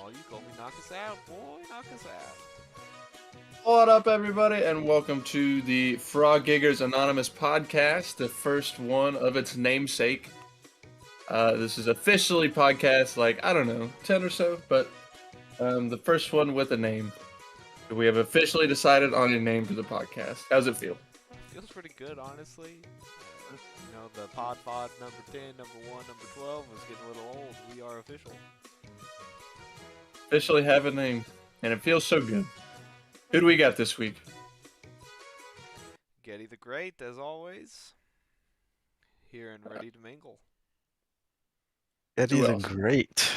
Oh, you call me knock us out, boy. Knock us out. What up, everybody, and welcome to the Frog Giggers Anonymous podcast, the first one of its namesake. This is officially podcast, like, I don't know, 10 or so, but the first one with a name. We have officially decided on a name for the podcast. How's it feel? Feels pretty good, honestly. The pod number 10, number 1, number 12 was getting a little old. We are official. Officially have a name, and it feels so good. Who do we got this week? Getty the Great, as always. Here and ready to mingle. Getty Who the else? Great.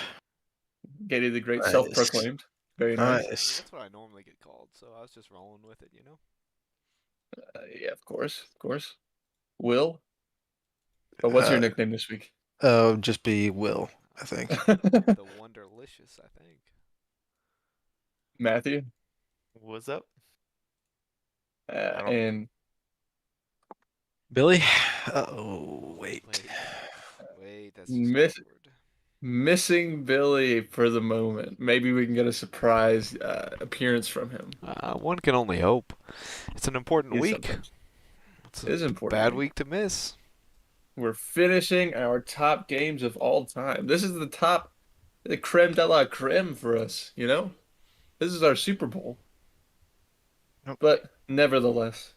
Getty the Great, Nice. self-proclaimed. Very nice. Nice. That's what I normally get called, so I was just rolling with it, Yeah, of course. Will? But what's your nickname this week? Just be Will, I think. The Wonderlicious, I think. Matthew? What's up? And Billy? Oh, wait. Wait, that's just Miss- awkward. Missing Billy for the moment. Maybe we can get a surprise appearance from him. One can only hope. It's an important Yes, week. sometimes. It's It is a important. bad week to miss. We're finishing our top games of all time. This is the creme de la creme for us, you know? This is our Super Bowl. Yep. But nevertheless,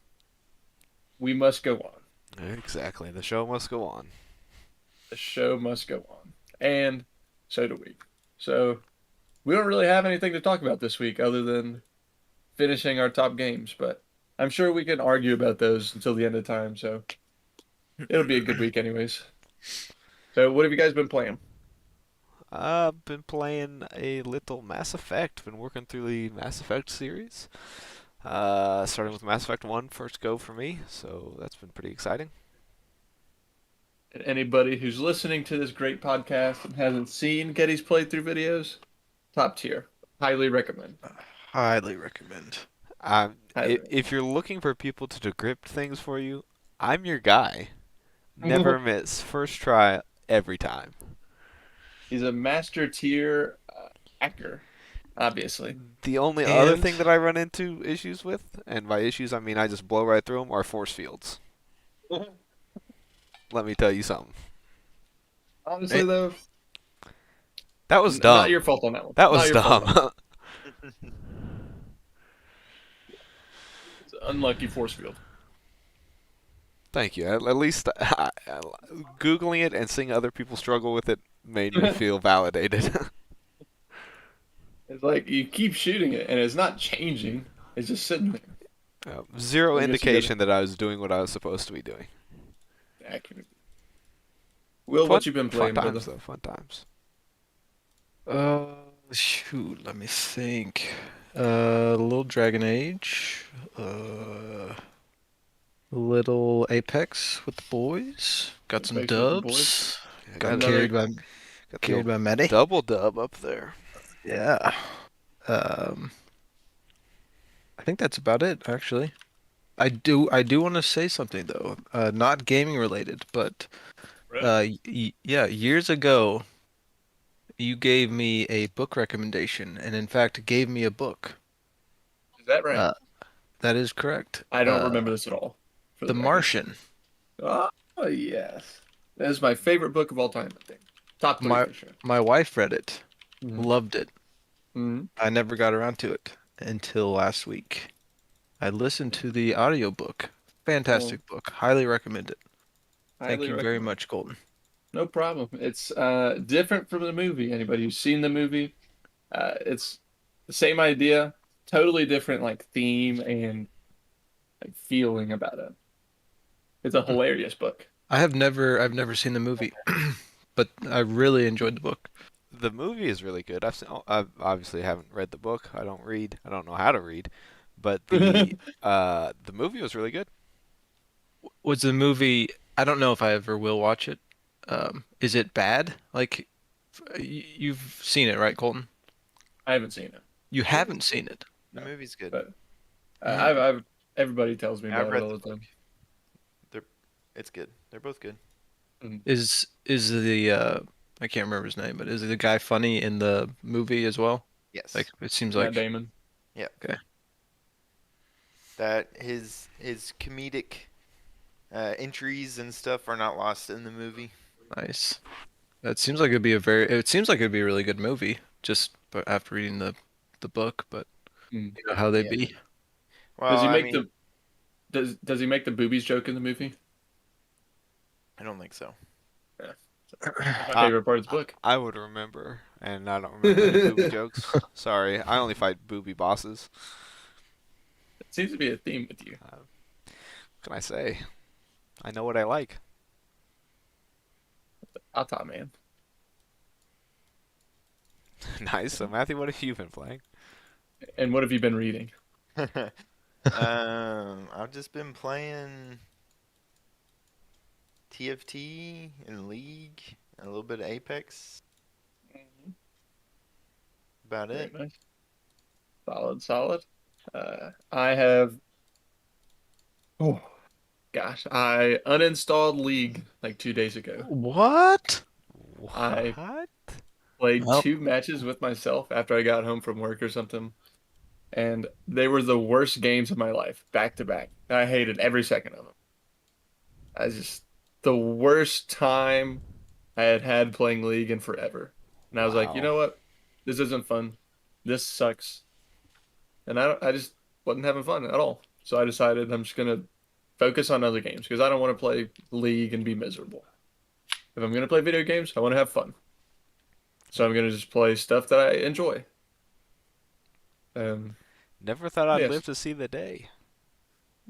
we must go on. Exactly. The show must go on. The show must go on. And so do we. So we don't really have anything to talk about this week other than finishing our top games, but I'm sure we can argue about those until the end of time, so it'll be a good week anyways. So what have you guys been playing? I've been playing a little Mass Effect. Been working through the Mass Effect series. Starting with Mass Effect 1, first go for me, so that's been pretty exciting. And anybody who's listening to this great podcast and hasn't seen Getty's playthrough videos, top tier. Highly recommend. Highly recommend. If you're looking for people to decrypt things for you, I'm your guy. Never miss. First try every time. He's a master tier hacker, obviously. The only other And- thing that I run into issues with, and by issues I mean I just blow right through them, are force fields. Let me tell you something. Honestly, though, That was dumb. not your fault on that one. That Not was your fault on dumb. that. It's an unlucky force field. Thank you. At least Googling it and seeing other people struggle with it made me feel validated. It's like you keep shooting it and it's not changing. It's just sitting there. Zero I guess you indication that I was doing what I was supposed to be doing. Accurate. Will, what you been playing, fun brother? times, though. Fun times. Shoot, let me think. Little Dragon Age. Little Apex with the boys. Got some Apex with the dubs. Yeah, Got got carried by the Medi. double dub up there. Yeah. I think that's about it, actually. I do want to say something though. Not gaming related, but yeah, years ago you gave me a book recommendation, and in fact gave me a book. Is that right? That is correct. I don't remember this at all. for The record. Martian. Oh, yes. That is my favorite book of all time, I think. Top 3 for sure. My wife read it, Mhm. loved it. Mm-hmm. I never got around to it until last week. I listened to the audiobook. Fantastic book. Highly recommend it. Thank you very much, Colton. No problem. It's different from the movie. Anybody who's seen the movie, it's the same idea, totally different like theme and like feeling about it. It's a hilarious book. I've never seen the movie, but I really enjoyed the book. The movie is really good. I obviously haven't read the book. I don't read. I don't know how to read, but the movie was really good. Was the movie? I don't know if I ever will watch it. Is it bad? Like, you've seen it, right, Colton? I haven't seen it, You haven't seen it. The movie's good. but Yeah. I've everybody tells me I've about it read all the the time. book. It's good. They're both good. Is the I can't remember his name, but is the guy funny in the movie as well? Yes. Like it seems Matt like Damon. That his comedic entries and stuff are not lost in the movie. nice. That seems like it'd be a very. It seems like it'd be a really good movie. Just but after reading the book, but Mm. you know how they Yeah. be. Well, Does he I make mean, does he make the boobies joke in the movie? I don't think so. That's my Uh, favorite part of the book. I would remember, and I don't remember any booby jokes. Sorry, I only fight booby bosses. It seems to be a theme with you. What can I say? I know what I like. Ata man. Nice. So Matthew, what have you been playing? And what have you been reading? I've just been playing TFT and League, a little bit of Apex. About Very it. nice. Solid. I have. Oh gosh, I uninstalled League like 2 days ago. What? I What? played Well, 2 matches with myself after I got home from work or something, and they were the worst games of my life, back to back. I hated every second of them. I just the worst time I had had playing League in forever. And I was like, you Wow. know what? This isn't fun. This sucks. And I just wasn't having fun at all. So I decided I'm just gonna focus on other games because I don't want to play League and be miserable. If I'm gonna play video games, I want to have fun. So I'm gonna just play stuff that I enjoy. Um, Never thought I'd yes. live to see the day.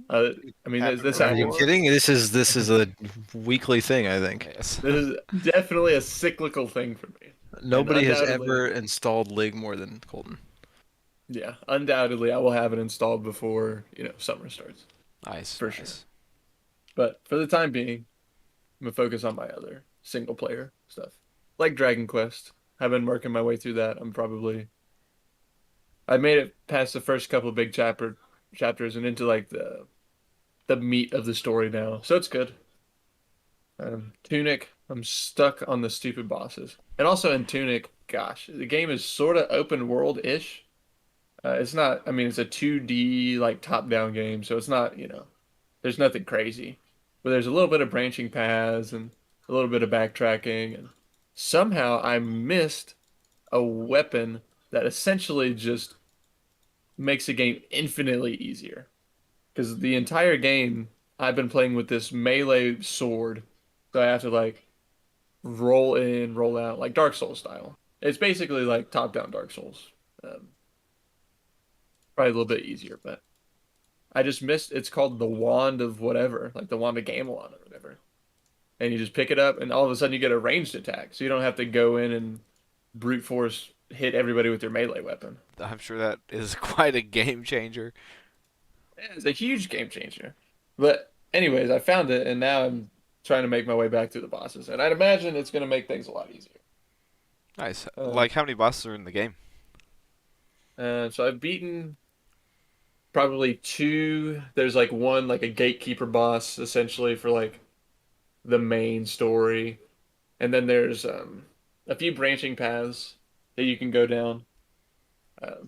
Uh, I mean, Happened this are you happens. before. kidding? This is a weekly thing, I think. Yes. This is definitely a cyclical thing for me. Nobody has undoubtedly- ever installed League more than Colton. Yeah, undoubtedly, I will have it installed before summer starts. Nice. For nice. sure. But for the time being, I'm gonna focus on my other single player stuff, like Dragon Quest. I've been working my way through that. I made it past the first couple of big chapters and into like the meat of the story now, so it's good. Tunic, I'm stuck on the stupid bosses, and also in Tunic, gosh, the game is sort of open world ish. It's not. I mean, it's a 2D like top down game, so it's not. There's nothing crazy, but there's a little bit of branching paths and a little bit of backtracking, and somehow I missed a weapon that essentially just makes the game infinitely easier. Because the entire game I've been playing with this melee sword, so I have to like roll in, roll out, like Dark Souls style. It's basically like top down Dark Souls. Um, Probably a little bit easier, but I just missed. It's called the Wand of whatever, like the Wand of Gamelon or whatever. And you just pick it up, and all of a sudden you get a ranged attack, so you don't have to go in and brute force hit everybody with your melee weapon. I'm sure that is quite a game changer. Yeah, it's a huge game changer. But anyways, I found it, and now I'm trying to make my way back through the bosses, and I'd imagine it's going to make things a lot easier. Nice. Uh, Like, how many bosses are in the game? So I've beaten probably two. There's like one, like a gatekeeper boss, essentially for like the main story, and then there's a few branching paths that you can go down.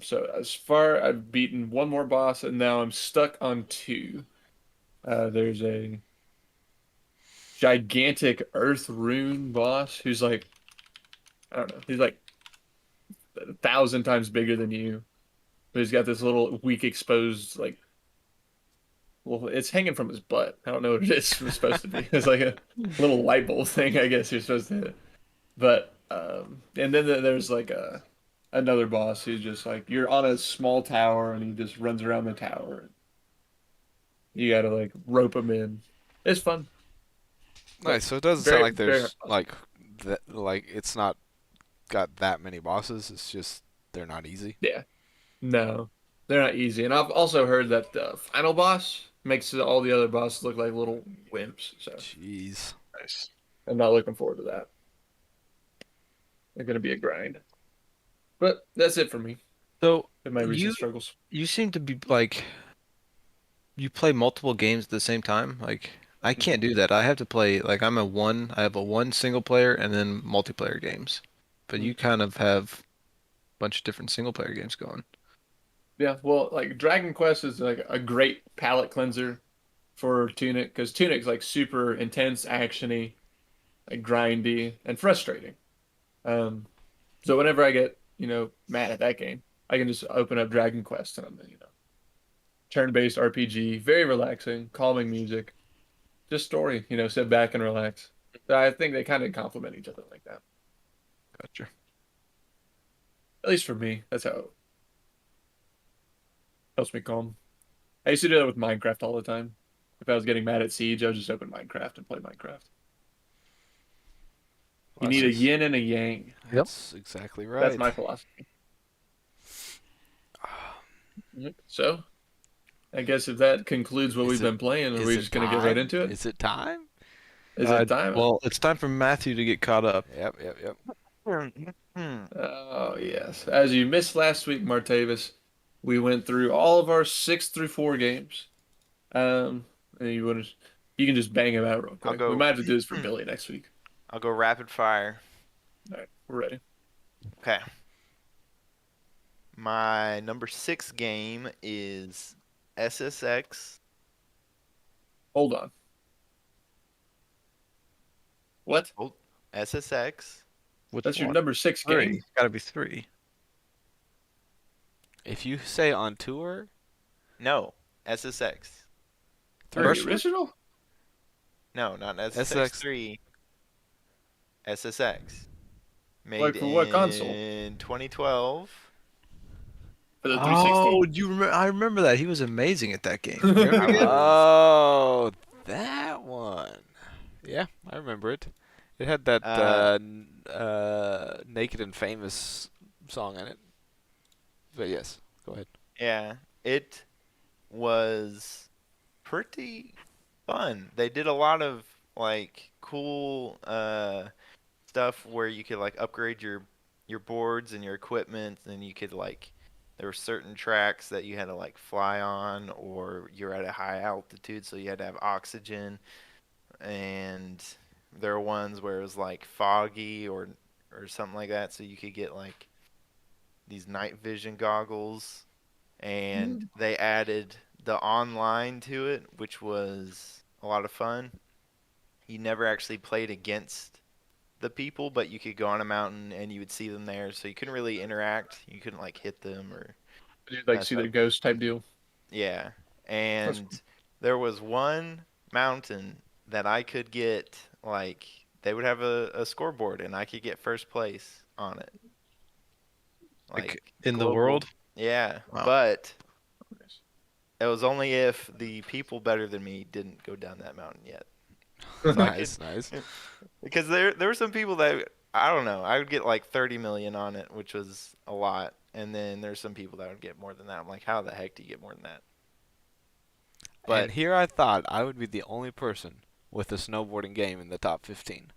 So as far, I've beaten one more boss, and now I'm stuck on two. There's a gigantic Earth Rune boss who's like, I don't know, he's like 1,000 times bigger than you. But he's got this little weak exposed like, well, it's hanging from his butt. I don't know what it is supposed to be. It's like a little light bulb thing, I guess you're supposed to hit. But and then there's like another boss who's just like you're on a small tower and he just runs around the tower. You gotta like rope him in. It's fun. Nice. So it doesn't Very, sound like very there's like it's not got that many bosses. It's just they're not easy. Yeah. No, they're not easy. And I've also heard that the final boss makes all the other bosses look like little wimps. So Jeez. Nice. I'm not looking forward to that. They're gonna be a grind. But that's it for me So in my recent you struggles. you seem to be like you play multiple games at the same time. Like I can't do that. I have to play like I have a one single player and then multiplayer games. But you kind of have a bunch of different single player games going. Yeah, well, like Dragon Quest is like a great palate cleanser for Tunic because Tunic's like super intense, actiony, like grindy, and frustrating. Um, so whenever I get mad at that game, I can just open up Dragon Quest and I'm turn-based RPG, very relaxing, calming music, just story. Sit back and relax. So I think they kind of complement each other like that. Gotcha. At least for me, that's how it helps me calm. I used to do that with Minecraft all the time. If I was getting mad at Siege, I would just open Minecraft and play Minecraft. You Well, need a that's yin and a yang. that's exactly That's right. my philosophy. So, I guess if that concludes what Is we've it- been playing, are Is we it just gonna get right time? into it? Is it time? Is it time? Well, it's time for Matthew to get caught up. Yep. Oh yes. As you missed last week, Martavis, we went through all of our 6 through 4 games. And you can just bang them out real quick. We go. might have to do this for Billy next week. I'll go rapid fire. All right, we're ready. Okay. My number 6 game is SSX. Hold on. What? SSX. Which That's your one? number 6 Three. game? It's gotta be 3. If you say on tour, No, SSX. three. The First one? original? No, not SSX. SSX3. SSX. Made Like for what console? in 2012. For the 360? Oh, do you remember? I remember that. He was amazing at that game. Remember I again? Oh, that one. Yeah, I remember it. It had that "Naked and Famous" song in it. But yes, go ahead. Yeah, it was pretty fun. They did a lot of like cool stuff where you could like upgrade your boards and your equipment, and you could like there were certain tracks that you had to like fly on, or you're at a high altitude, so you had to have oxygen, and there were ones where it was like foggy or something like that, so you could get like these night vision goggles, and they added the online to it, which was a lot of fun. You never actually played against the people, but you could go on a mountain and you would see them there, so you couldn't really interact. You couldn't like hit them or Did you like That's see the right. ghost type deal? yeah. And there was one mountain that I could get like they would have a scoreboard and I could get first place on it. Like in the global- world? Yeah, Wow. but it was only if the people better than me didn't go down that mountain yet. Nice. Because there were some people that I don't know. I would get like 30 million on it, which was a lot, and then there's some people that would get more than that. I'm like, how the heck do you get more than that? But And here I thought I would be the only person with a snowboarding game in the top 15.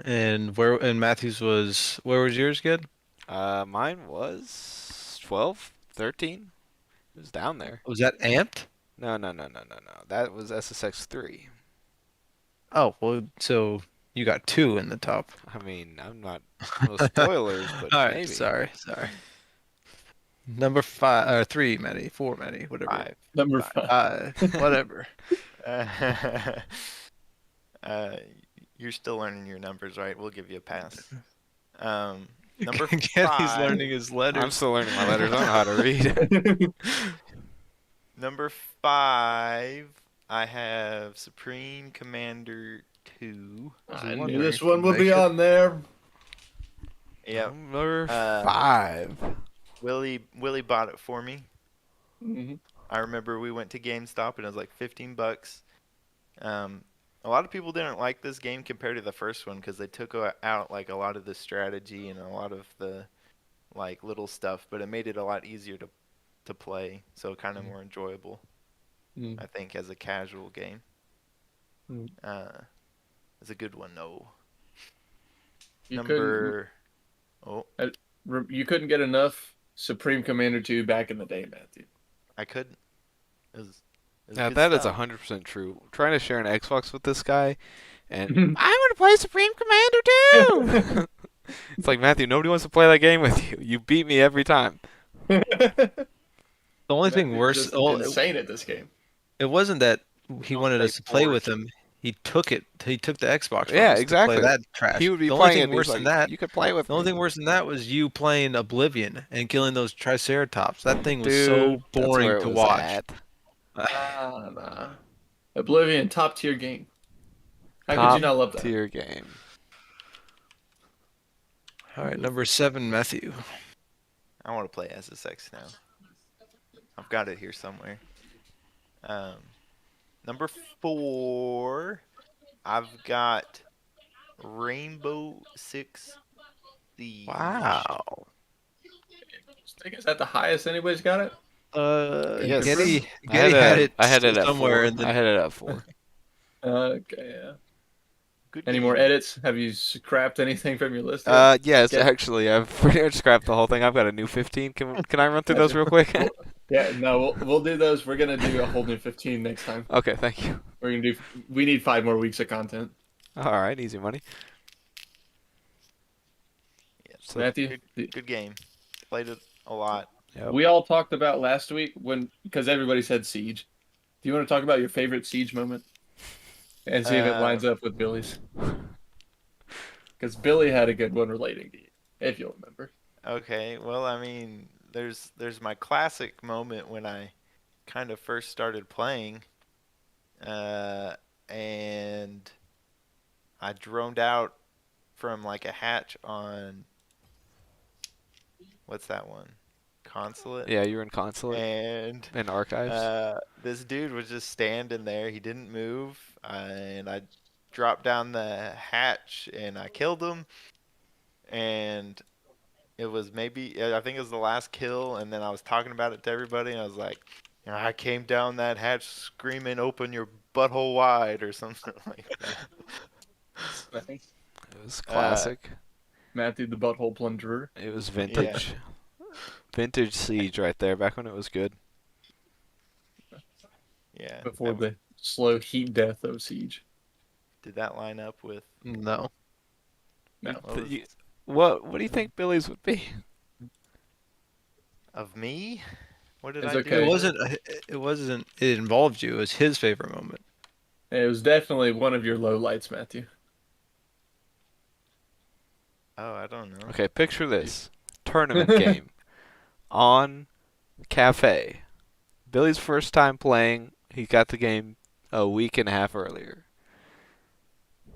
And Matthews was where was yours good? Mine was 12, 13. It was down there. Was that Amped? No. That was SSX 3. Oh, well, so you got 2 in the top. I mean, I'm not no spoilers, but All right, maybe. sorry. Number 5 or 3, Matty, 4, Matty, whatever. 5. Number 5. Whatever. uh, you're still learning your numbers, right? We'll give you a pass. Number Again, he's 5. learning his letters. I'm still learning my letters. I don't know how to read. Number 5, I have Supreme Commander 2. I wondering knew this if one you would be make it. on there. Yep. Number Uh, 5. Willie bought it for me. Mhm. I remember we went to GameStop and it was like $15. A lot of people didn't like this game compared to the first one because they took out like a lot of the strategy and a lot of the like little stuff, but it made it a lot easier to play, so kind of more enjoyable. Mm. I think as a casual game. Mm. It's a good one though. You Number you couldn't get enough Supreme Commander 2 back in the day, Matthew. I couldn't. It was It was Now good that is stuff. 100% true. Trying to share an Xbox with this guy, and I want to play Supreme Commander too. It's like, Matthew, nobody wants to play that game with you. You beat me every time. The only thing Matthew's worse, just well, insane at this game. it wasn't that he Don't wanted say us to play with forged. him. He took it. He took the Xbox from Yeah, us to play exactly. that trash. He would be The only playing it, thing and he's worse than like, that, you could play with the only me. thing worse than that was you playing Oblivion and killing those Triceratops. That thing was Dude, so that's boring where it to was watch. at. Nah. Oblivion, top tier game. How could Top you not love that? tier game. All right, number 7, Matthew. I want to play SSX now. I've got it here somewhere. Number 4, I've got Rainbow Six Siege. Wow. I think is that the highest anybody's got it? Yes. Getty I had had it. I had it at somewhere, 4. and then I had it at 4. Okay, yeah. Good Any game. more edits? Have you scrapped anything from your list? Yes, Get- actually, I've pretty much scrapped the whole thing. I've got a new 15. Can I run through those real quick? Yeah, no, we'll do those. We're gonna do a whole new 15 next time. Okay, thank you. We need 5 more weeks of content. All right, easy money. Yeah, So, Matthew, good game. Played it a lot. yep. we all talked about last week because everybody said Siege. Do you want to talk about your favorite Siege moment and see if it lines up with Billy's? Because Billy had a good one relating to you, if you'll remember. Okay, well, I mean, there's my classic moment when I kind of first started playing, and I droned out from like a hatch on what's that one? Consulate. Yeah, you were in Consulate And and Archives. this dude was just standing there. He didn't move, and I dropped down the hatch and I killed him. And it was I think it was the last kill. And then I was talking about it to everybody, and I was like, I came down that hatch screaming, "Open your butthole wide," or something like that. It was classic. Matthew the Butthole Plunderer. It was vintage. Vintage Siege right there, back when it was good. Yeah. Before the slow heat death of Siege. Did that line up with? no. No. What was- What do you think Billy's would be? Of me? What did It's I okay. do? It wasn't. It wasn't. It involved you. It was his favorite moment. It was definitely one of your low lights, Matthew. Oh, I don't know. Okay, picture this. Tournament game. On Cafe. Billy's first time playing. He got the game a week and a half earlier.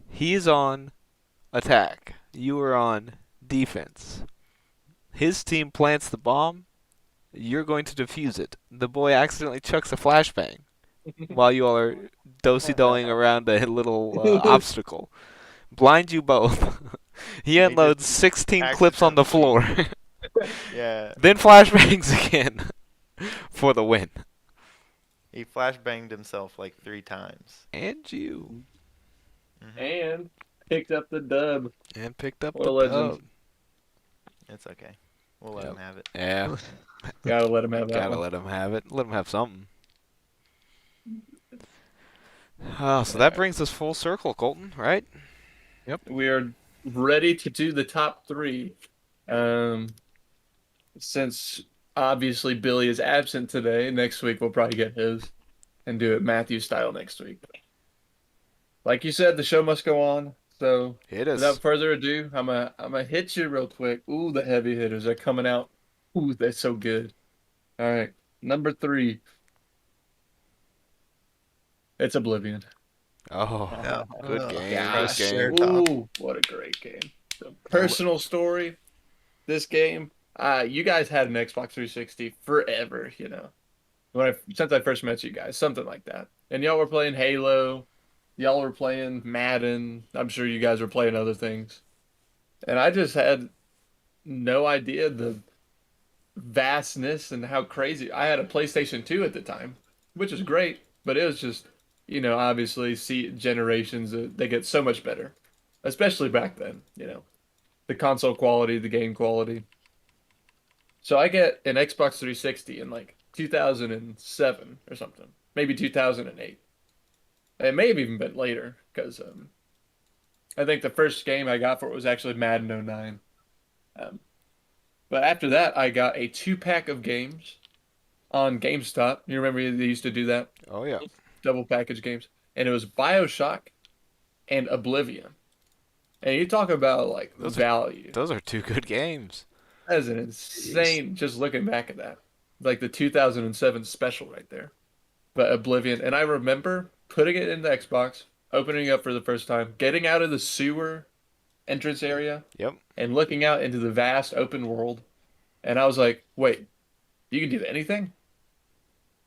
He's on attack. You are on defense. His team plants the bomb. You're going to defuse it. The boy accidentally chucks a flashbang while you all are do-si-doing around a little obstacle. Blind you both. He unloads 16 clips on the floor. Yeah, Then flashbangs again for the win. he flashbanged himself like 3 times. And you. And picked up the dub. And picked up What the a legend. dub. It's okay. We'll let Yep. him have it. Yeah, Gotta let him have that gotta one. let him have it. Let him have something. Oh, so that brings us full circle, Colton, right? We are ready to do the top 3. Since obviously Billy is absent today, next week we'll probably get his and do it Matthew style next week. Like you said, the show must go on. So It is. without further ado, I'm gonna hit you real quick. Ooh, the heavy hitters are coming out. Ooh, they're so good. All right, number 3. It's Oblivion. Oh, Yeah. good game. Gosh. Good game. Ooh, what a great game. The personal story. This game. You guys had an Xbox 360 forever, you know. Since I first met you guys, something like that. And y'all were playing Halo. Y'all were playing Madden. I'm sure you guys were playing other things. And I just had no idea the vastness and how crazy. I had a PlayStation 2 at the time, which was great, but it was just, obviously see generations they get so much better, especially back then, the console quality, the game quality. So I get an Xbox 360 in like 2007 or something. maybe 2008. It may have even been later because I think the first game I got for it was actually Madden '09. Um, but after that, I got a 2-pack of games on GameStop. You remember they used to do that? Oh yeah. Double package games. And it was BioShock and Oblivion. And you talk about like Those are value. those are two good games. That is an insane just looking back at that. Like the 2007 special right there. But Oblivion. And I remember putting it in the Xbox, opening it up for the first time, getting out of the sewer entrance area, Yep. and looking out into the vast open world. And I was like, wait, you can do anything?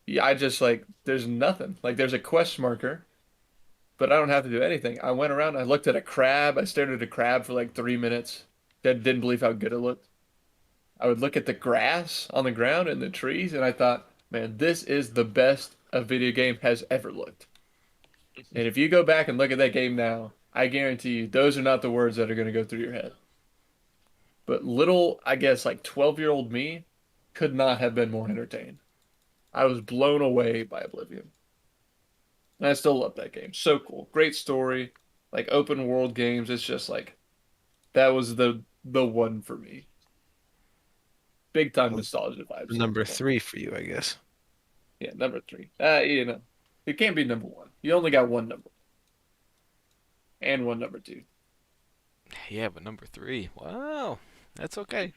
Yeah, I just like, there's nothing. Like, there's a quest marker, but I don't have to do anything. I went around, I looked at a crab, I stared at a crab for like 3 minutes. Didn't believe how good it looked. I would look at the grass on the ground and the trees, and I thought, man, this is the best a video game has ever looked. And if you go back and look at that game now, I guarantee you, those are not the words that are going to go through your head. But little, I guess, like 12-year-old me could not have been more entertained. I was blown away by Oblivion. And I still love that game. So cool. Great story. Like open world games. It's just like, that was the one for me. Big time nostalgia vibes. Number 3 for you, I guess. Yeah, number 3. It can't be number 1. You only got one number 1. And one number 2. Yeah, but number 3. Wow. That's okay.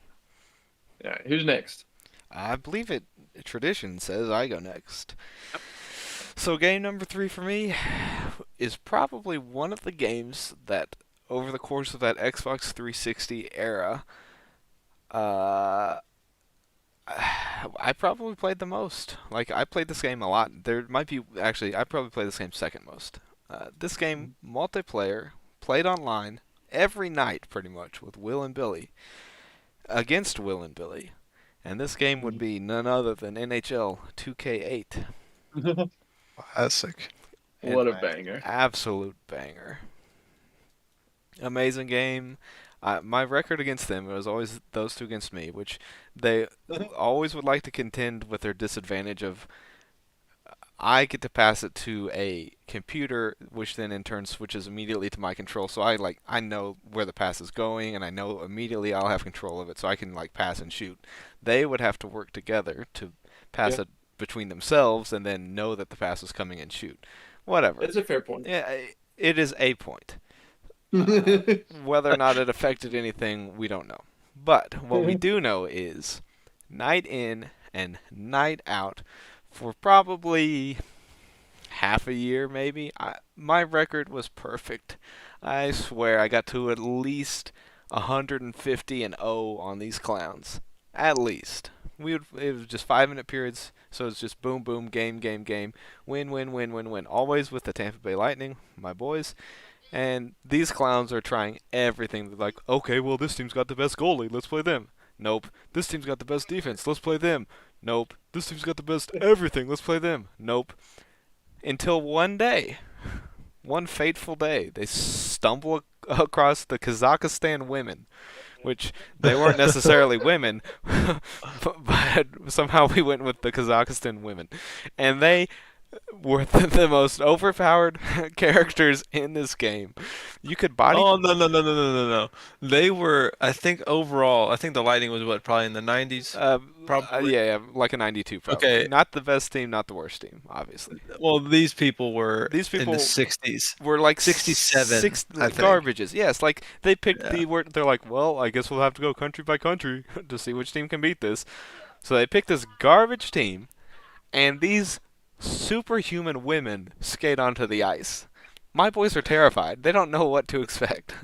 All right, who's next? I believe tradition says I go next. So game number 3 for me is probably one of the games that over the course of that Xbox 360 era, I probably played the most. Like, I played this game a lot. There might be, actually, I probably played this game second most. This game, multiplayer, played online every night pretty much with Will and Billy, against Will and Billy. And this game would be none other than NHL 2K8. Classic. What a banger. Absolute banger. Amazing game. My record against them was always those two against me, which they always would like to contend with their disadvantage of I get to pass it to a computer, which then in turn switches immediately to my control. So I know where the pass is going, and I know immediately I'll have control of it, so I can like pass and shoot. They would have to work together to pass it between themselves, and then know that the pass is coming and shoot. Whatever. It's a fair point. Yeah, it is a point. Whether or not it affected anything, we don't know. But what we do know is night in and night out for probably half a year, maybe. My record was perfect. I swear I got to at least 150 and 0 on these clowns. At least. It was just 5-minute periods, so it's just boom, boom, game, game, game, win, win, win, win, win. Always with the Tampa Bay Lightning, my boys. And these clowns are trying everything. They're like, okay, well, this team's got the best goalie. Let's play them. Nope. This team's got the best defense. Let's play them. Nope. This team's got the best everything. Let's play them. Nope. Until one day, one fateful day, they stumble across the Kazakhstan women, which they weren't necessarily women, but somehow we went with the Kazakhstan women. And they were the most overpowered characters in this game. You could body. Oh no! They were. I think overall, I think the Lightning was what, probably in the 90s. Probably. Yeah, like a 92 probably. Okay. Not the best team, not the worst team, obviously. Well, these people were These people in the 60s. Were like 67, I think. garbages. Yes, like they picked the word. They're like, well, I guess we'll have to go country by country to see which team can beat this. So they picked this garbage team, and these superhuman women skate onto the ice. My boys are terrified. They don't know what to expect.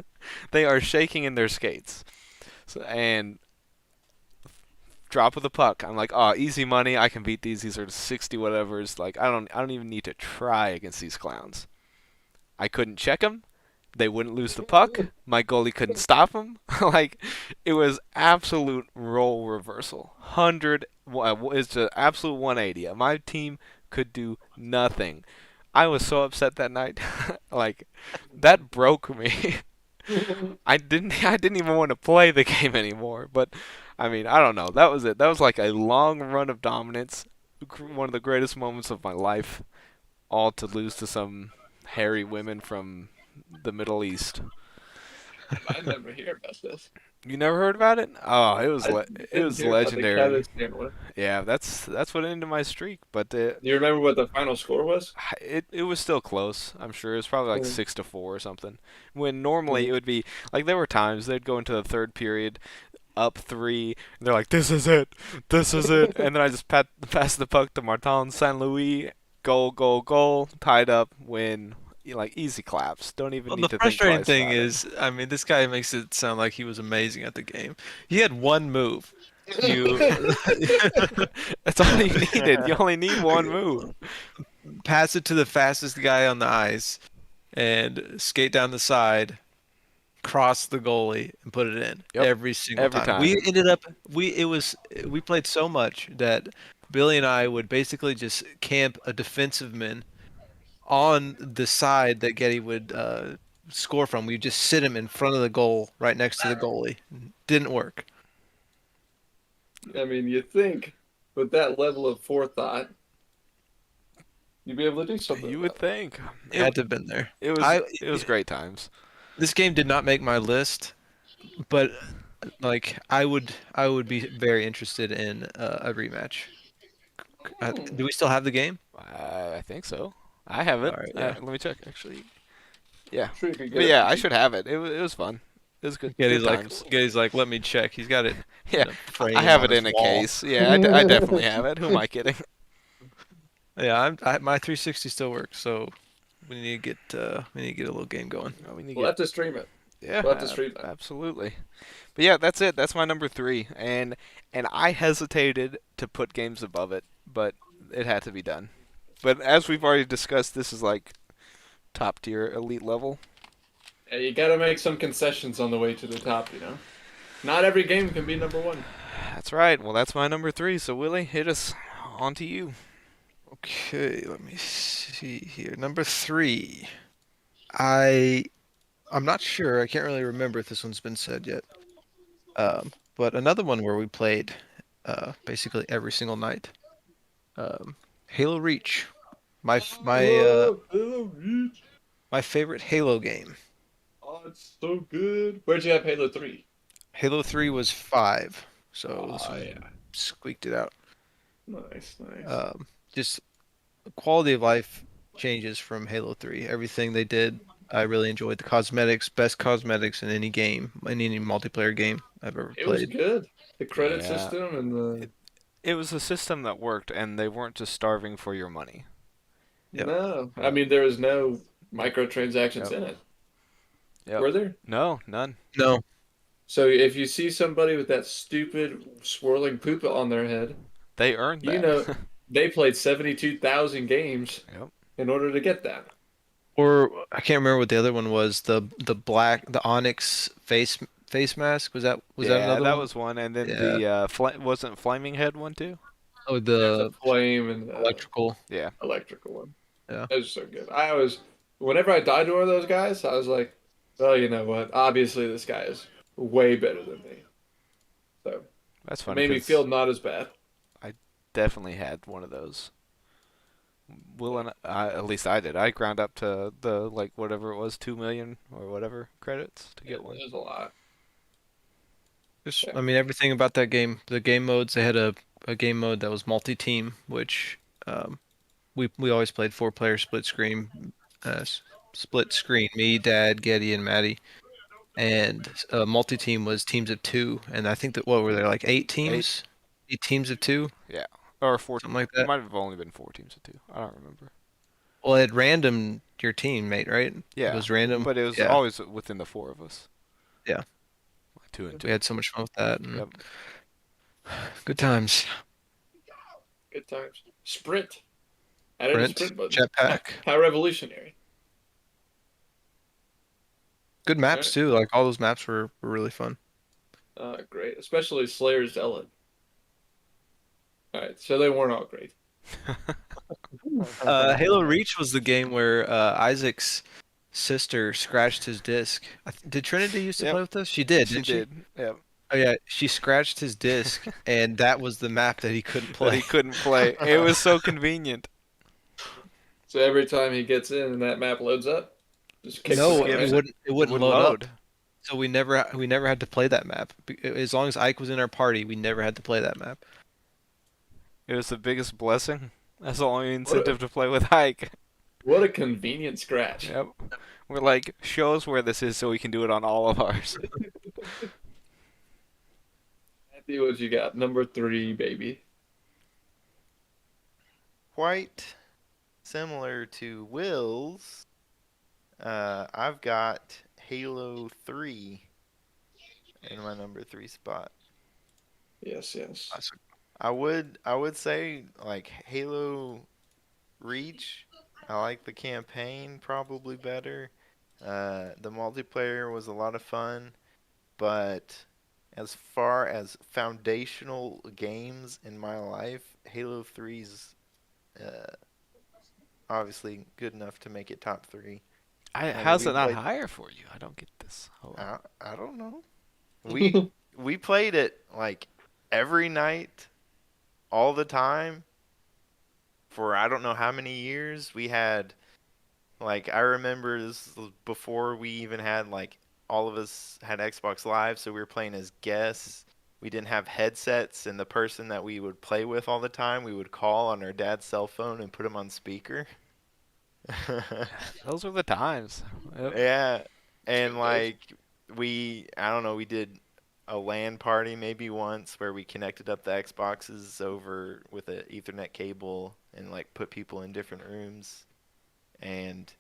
They are shaking in their skates. And drop of the puck. I'm like, oh, easy money. I can beat these. These are 60 whatevers. Like, I don't even need to try against these clowns. I couldn't check them. They wouldn't lose the puck. My goalie couldn't stop them. Like, it was absolute role reversal. It's an absolute 180. My team could do nothing. I was so upset that night. Like, that broke me. I didn't even want to play the game anymore. But I mean, I don't know. That was it. That was like a long run of dominance. One of the greatest moments of my life. all to lose to some hairy women from the Middle East. I never hear about this. You never heard about it? Oh, it was I it didn't was hear about the legendary. Kazakhstan one. Yeah, that's what ended my streak. But Do you remember what the final score was? it was still close. I'm sure it was probably like Mm. 6-4 or something. When normally Mm. it would be like there were times they'd go into the third period up 3, and they're like, "This is it, this is it," and then I just pass the puck to Martin Saint Louis, goal, goal, goal, tied up, win. Like easy claps. Don't even Well, need the to think frustrating twice thing about it. is, I mean, this guy makes it sound like he was amazing at the game. He had one move. You That's all you needed. You only need one move. pass it to the fastest guy on the ice and skate down the side, cross the goalie, and put it in Yep. every single Every time. time. We ended up we played so much that Billy and I would basically just camp a defensive man on the side that Getty would score from. We'd just sit him in front of the goal, right next to the goalie. Didn't work. I mean, you think with that level of forethought, you'd be able to do something. You would about think. It had to have been there. It was I- it was great times. This game did not make my list, but like I would be very interested in a rematch. Do we still have the game? I think so. I have it. All right, yeah. Let me check. Actually, yeah. I'm sure you could get But it. yeah, I should have it. It was fun. It was good. Getty's good like times. Getty's like, let me check. He's got it. Yeah, in a frame I have on it his in a wall. case. Yeah, I definitely have it. Who am I kidding? Yeah, my 360 still works, so we need to get a little game going. Oh, we need to We'll get- have to stream it. yeah, we'll have to stream that. absolutely. But yeah, that's it. That's my number 3, and I hesitated to put games above it, but it had to be done. But as we've already discussed, this is like top tier elite level. Yeah, you got to make some concessions on the way to the top. You know, not every game can be number one. That's right. Well, that's my number 3. So Willie, hit us. On to you. Okay, let me see here. Number 3. I'm not sure. I can't really remember if this one's been said yet. But another one where we played basically every single night. Halo Reach. My favorite Halo game. Oh, it's so good. Where'd you have Halo 3? Halo 3 was 5, so this Oh, one yeah. squeaked it out. Nice. Just quality of life changes from Halo 3. Everything they did, I really enjoyed. The cosmetics, best cosmetics in any game, in any multiplayer game I've ever It was played. good. The credit Yeah. system and the It was a system that worked, and they weren't just starving for your money. Yep. no. I mean, there was no microtransactions Yep. in it. Yep. Were there? No, none. No, So if you see somebody with that stupid swirling poop on their head, They earned that. you know they played 72,000 games Yep. in order to get that. or I can't remember what the other one was. The Onyx face mask was that yeah, another that one? was one, and then Yeah. the wasn't Flaming Head one too? Oh, The the flame and electrical. Yeah. electrical one. Yeah. That was so good. Whenever I died to one of those guys, I was like, well, you know what? Obviously, this guy is way better than me. So That's it funny. made me 'cause feel not as bad. definitely had one of those. Will and at least I did. I ground up to the like whatever it was, 2 million or whatever credits to get one. There's a lot. Just, Yeah. I mean, everything about that game. The game modes. They had a game mode that was multi-team, which we always played 4-player split screen. Split screen. Me, Dad, Getty, and Maddie. And multi-team was teams of 2, and I think that what were there like 8 teams? 8 teams of 2, Or 4. something like It that. might have only been 4 teams of 2. I don't remember. Well, it random your teammate, right? Yeah. It was random. But it was Yeah. always within the 4 of us. Yeah. 2 and We 2. had so much fun with that. And Yep. Good times. Good times. Sprint. Added a Sprint, sprint button. jetpack. How revolutionary. Good maps too. Like all those maps were really fun. Great. Especially Slayer's Zealot. Alright, so they weren't all great. Halo Reach was the game where Isaac's sister scratched his disc. Did Trinity used to Yep. play with us? She did, She didn't did. Yep. Oh yeah, she scratched his disc, and that was the map that he couldn't But play. he couldn't play. It was so convenient. So every time he gets in and that map loads up, just kicks No, him out, skips it right? it. wouldn't. It It wouldn't wouldn't load up. load. So we never had to play that map. As long as Ike was in our party, we never had to play that map. It was the biggest blessing. That's the only What a, incentive to play with Ike. what a convenient scratch. Yep. We're like, show us where this is so we can do it on all of ours. Matthew, what you got? Number 3, baby. Quite similar to Will's. I've got Halo 3 in my number 3 spot. Yes, yes. I would say like Halo Reach. I like the campaign probably better. The multiplayer was a lot of fun, but as far as foundational games in my life, Halo 3's uh, obviously good enough to make it top 3. How's We it not played. higher for you? I don't get this. Oh, I don't know. We played it like every night, all the time, for I don't know how many years. We had like I remember this was before we even had like all of us had Xbox Live, so we were playing as guests. We didn't have headsets, and the person that we would play with all the time, we would call on our dad's cell phone and put him on speaker. those are the times. Yep. Yeah, and Good days. like I don't know, we did a LAN party maybe once where we connected up the Xboxes over with an Ethernet cable and like put people in different rooms. And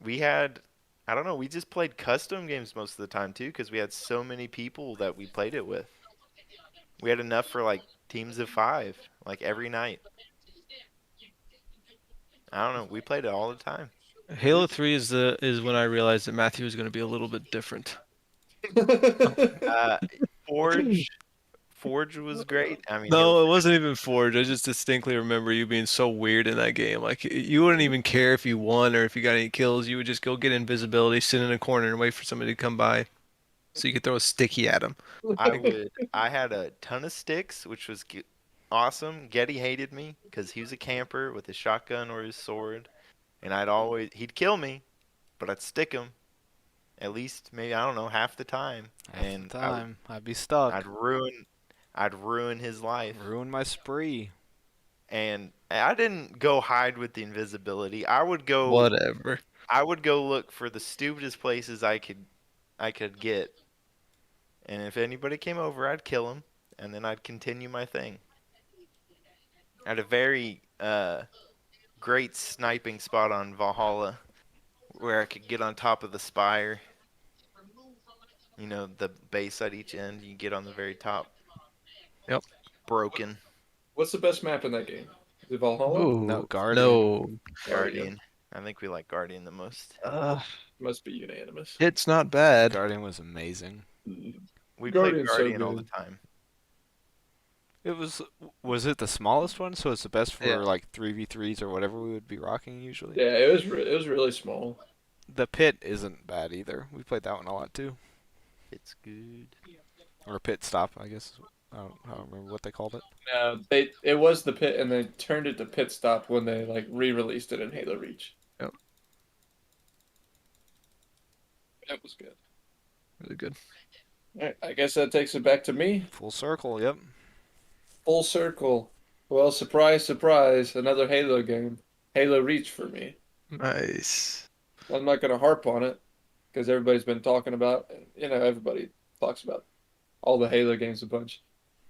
we had, I don't know, we just played custom games most of the time too because we had so many people that we played it with. We had enough for like teams of 5, like every night. I don't know, we played it all the time. Halo 3 is when I realized that Matthew was going to be a little bit different. Uh, Forge, Forge was great. I mean, Halo No, it wasn't even Forge. I just distinctly remember you being so weird in that game. Like you wouldn't even care if you won or if you got any kills. You would just go get invisibility, sit in a corner, and wait for somebody to come by so you could throw a sticky at them. I had a ton of sticks, which was awesome. Getty hated me because he was a camper with his shotgun or his sword, and he'd kill me, but I'd stick him at least maybe I don't know half the time, Half and the time, I'd be stuck. I'd ruin his life. Ruin my spree. And I didn't go hide with the invisibility. Whatever. I would go look for the stupidest places I could get, and if anybody came over, I'd kill him, and then I'd continue my thing. I had a very great sniping spot on Valhalla where I could get on top of the spire. You know, the base at each end. You get on the very top. Yep. Broken. What's the best map in that game? Is it Valhalla? No, Ooh, Guardian. no. Guardian. I think we like Guardian the most. Must be unanimous. It's not bad. Guardian was amazing. We played Guardian's so Guardian all the good. time. It was it the smallest one? So it's the best for Yeah. like 3v3s or whatever we would be rocking usually. Yeah, it was really small. The pit isn't bad either. We played that one a lot too. It's good. Or pit stop, I guess. I don't remember what they called it. No, it was the pit, and they turned it to pit stop when they like re-released it in Halo Reach. Yep. That was good. Really good. All right, I guess that takes it back to me. Full circle, yep. Full circle. Well, surprise, surprise, another Halo game. Halo Reach for me. Nice. I'm not going to harp on it because everybody's been talking about, everybody talks about all the Halo games a bunch.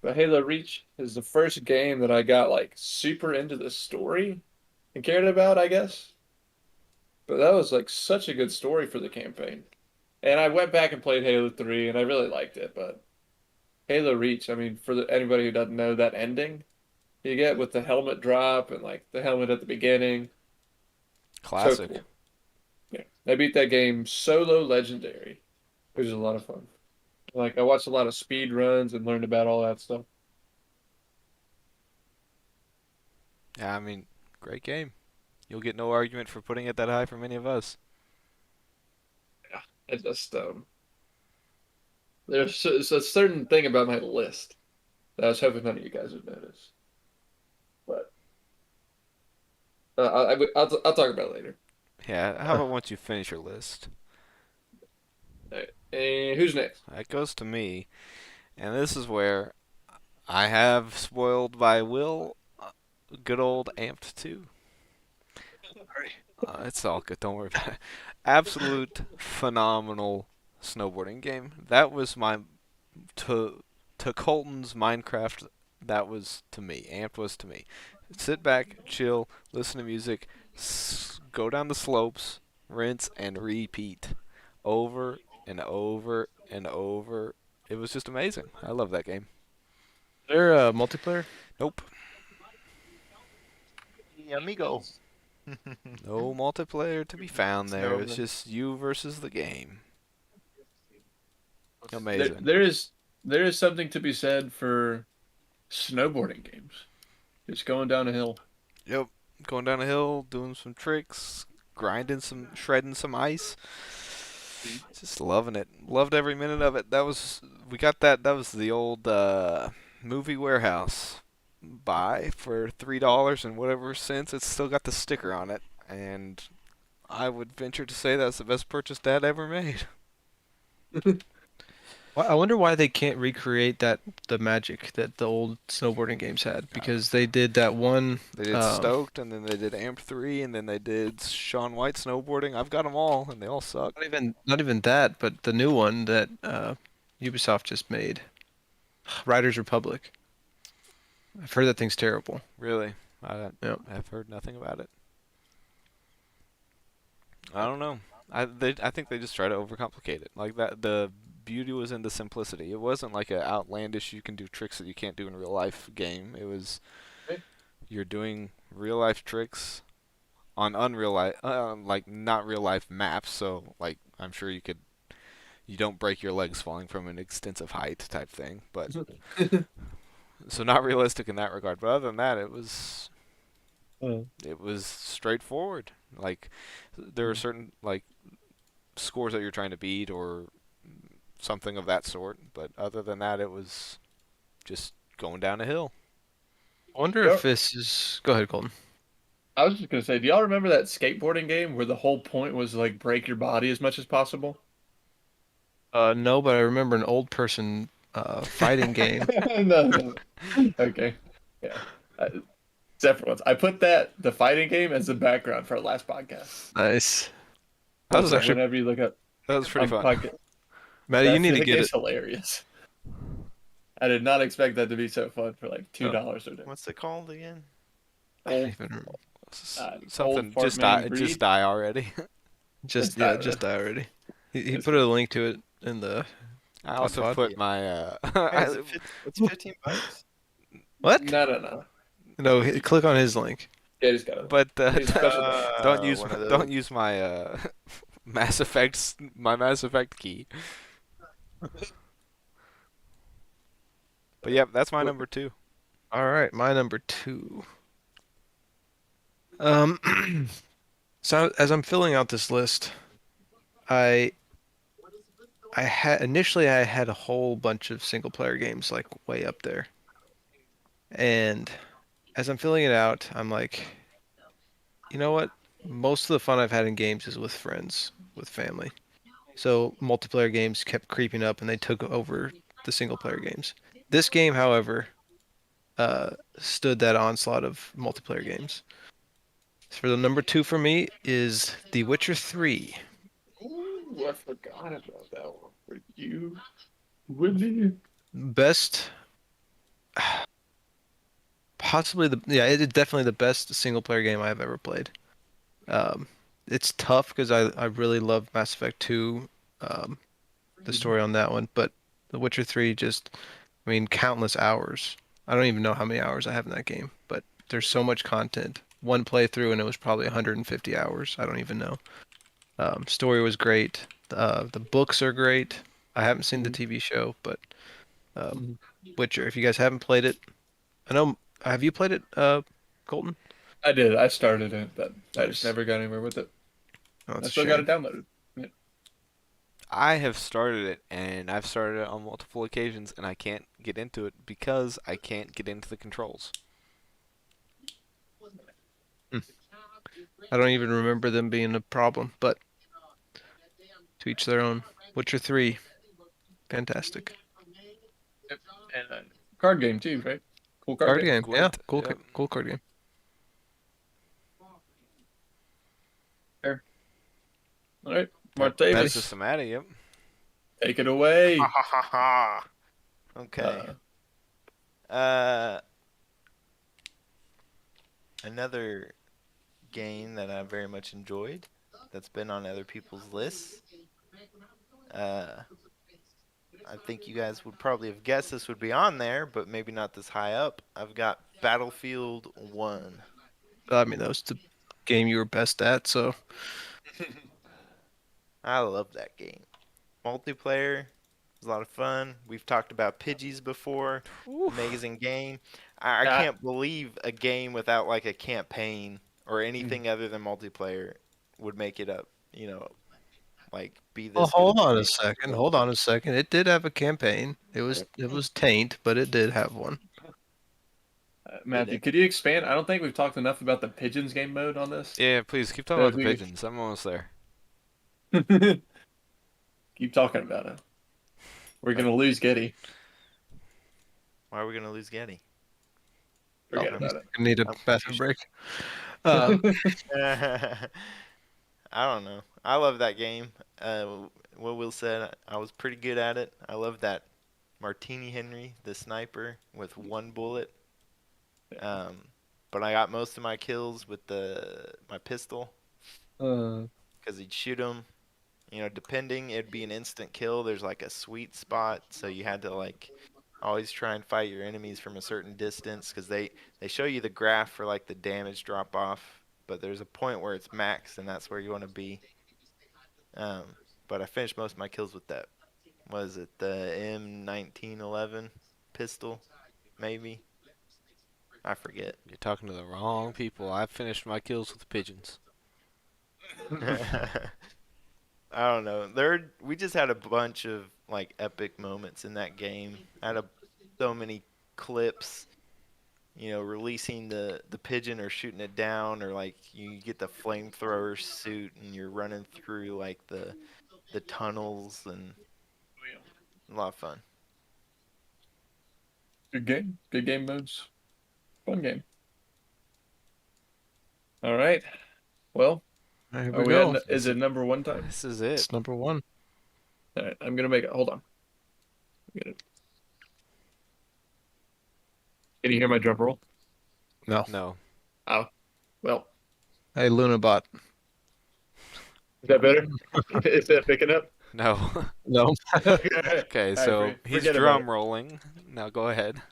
But Halo Reach is the first game that I got like super into the story and cared about, I guess. But that was like such a good story for the campaign. And I went back and played Halo 3 and I really liked it, but Halo Reach, I mean, for anybody who doesn't know that ending you get with the helmet drop and like the helmet at the beginning, so Classic. cool. Yeah, they beat that game solo legendary, which is a lot of fun. Like I watched a lot of speed runs and learned about all that stuff. Yeah, I mean, great game. You'll get no argument for putting it that high from any of us. Yeah, it just there's a certain thing about my list that I was hoping none of you guys would notice. But I'll talk about it later. Yeah, how about once you finish your list? All right. And who's next? That goes to me, and this is where I have spoiled by Will. Good old Amped 2. It's all good. Don't worry about it. Absolute phenomenal snowboarding game. That was my to Colton's Minecraft. That was to me. Amped was to me. Sit back, chill, listen to music, go down the slopes, rinse and repeat, over and over and over. It was just amazing. I love that game. Is there a multiplayer? Nope, Amigo. no multiplayer to be found there. It's Snowman. just you versus the game. There, Amazing. there is something to be said for snowboarding games. Just going down a hill. Yep, going down a hill, doing some tricks, shredding some ice. Just loving it. Loved every minute of it. We got that. That was the old movie warehouse buy for $3 and whatever cents. It's still got the sticker on it, and I would venture to say that's the best purchase Dad ever made. I wonder why they can't recreate the magic that the old snowboarding games had, because they did that one. They did Stoked, and then they did Amp 3, and then they did Sean White snowboarding. I've got them all, and they all suck. Not even that, but the new one that Ubisoft just made, Riders Republic. I've heard that thing's terrible. Really, Yep. I've heard nothing about it. I don't know. I think they just try to overcomplicate it. Like that, the beauty was in the simplicity. It wasn't like an outlandish you can do tricks that you can't do in real life game. It was Okay. you're doing real life tricks on unreal life, like not real life maps. So like I'm sure you don't break your legs falling from an extensive height type thing. But so not realistic in that regard. But other than that, it was straightforward. Like there are certain like scores that you're trying to beat or something of that sort, but other than that it was just going down a hill. I wonder Yep. if this is. Go ahead, Colton. I was just gonna say, do y'all remember that skateboarding game where the whole point was like break your body as much as possible? No, but I remember an old person fighting game. No. Okay. Yeah. Uh, Separate ones. I put the fighting game as the background for our last podcast. Nice. That was So actually whenever you look up that was pretty on fun. podcast, Maddie, you need to that get game's it. hilarious. I did not expect that to be so fun for like $2 or What's it called again? I don't Old, even remember. Something old fart just man die breed. just die already. Just die just die already. He It's put a link to it in the. I also Pod. put my Hey, is it it's $15. What? No. No, click on his link. Yeah, just got it. but He's special. don't use my Mass Effect key. But yep, that's my number 2. All right, my number 2. So as I'm filling out this list, I I had a whole bunch of single player games like way up there. And as I'm filling it out, I'm like, you know what? Most of the fun I've had in games is with friends, with family. So multiplayer games kept creeping up and they took over the single player games. This game, however, stood that onslaught of multiplayer games. So for the number 2 for me is The Witcher 3. Ooh, I forgot about that one for you. Whitney. Best, possibly it is definitely the best single player game I've ever played. It's tough because I really love Mass Effect 2, the story on that one, but The Witcher 3 just, I mean, countless hours. I don't even know how many hours I have in that game, but there's so much content. One playthrough and it was probably 150 hours. I don't even know. Story was great. The books are great. I haven't seen the TV show, but Witcher, if you guys haven't played it, I know, have you played it, Colton? I did. I started it, but I just Nice. never got anywhere with it. Oh, I that's a still got shame. it downloaded. I have started it, and I've started it on multiple occasions, and I can't get into it because I can't get into the controls. I don't even remember them being a problem, but to each their own. Witcher 3, fantastic. And card game too, right? Cool card Card game. game, yeah, Gwent, cool, yep. cool card game. Fair. All right, Yep, Martavis, That's systematic, yep. take it away. Ha ha ha ha. Okay. Uh, another game that I very much enjoyed that's been on other people's lists. I think you guys would probably have guessed this would be on there, but maybe not this high up. I've got Battlefield 1. I mean, that was the game you were best at, so I love that game. Multiplayer was a lot of fun. We've talked about Pidgeys before. Oof. Amazing game. I Yeah. can't believe a game without like a campaign or anything other than multiplayer would make it up. You know, like be this. well, good hold of on game. a second. Hold on a second. It did have a campaign. It was taint, but it did have one. Matthew, could you expand? I don't think we've talked enough about the pigeons game mode on this. Yeah, please keep talking Yeah, about the we- pigeons. I'm almost there. Keep talking about it. We're gonna lose Getty. Why are we gonna lose Getty? Forget Oh, about it. I need a I'm bathroom confused. break. I don't know. I love that game. What Will said, I was pretty good at it. I love that Martini Henry, the sniper, with one bullet. But I got most of my kills with my pistol because he'd shoot him. You know, depending, it'd be an instant kill. There's like a sweet spot, so you had to like always try and fight your enemies from a certain distance because they show you the graph for like the damage drop off, but there's a point where it's max, and that's where you want to be. But I finished most of my kills with that. Was it the M1911 pistol? Maybe. I forget. You're talking to the wrong people. I finished my kills with pigeons. I don't know. We just had a bunch of like epic moments in that game. So many clips, you know, releasing the pigeon or shooting it down, or like you get the flamethrower suit and you're running through like the tunnels, and a lot of fun. Good game. Good game modes. Fun game. All right. Well, Here are we we go. is it number one time? This is it. It's number one. All right. I'm gonna make it. Hold on. Get it. Can you hear my drum roll? No. No. Well, Hey, Lunabot. is that better? Is that picking up? No. No. Okay, All so right, he's forget about drum it. rolling. Now go ahead.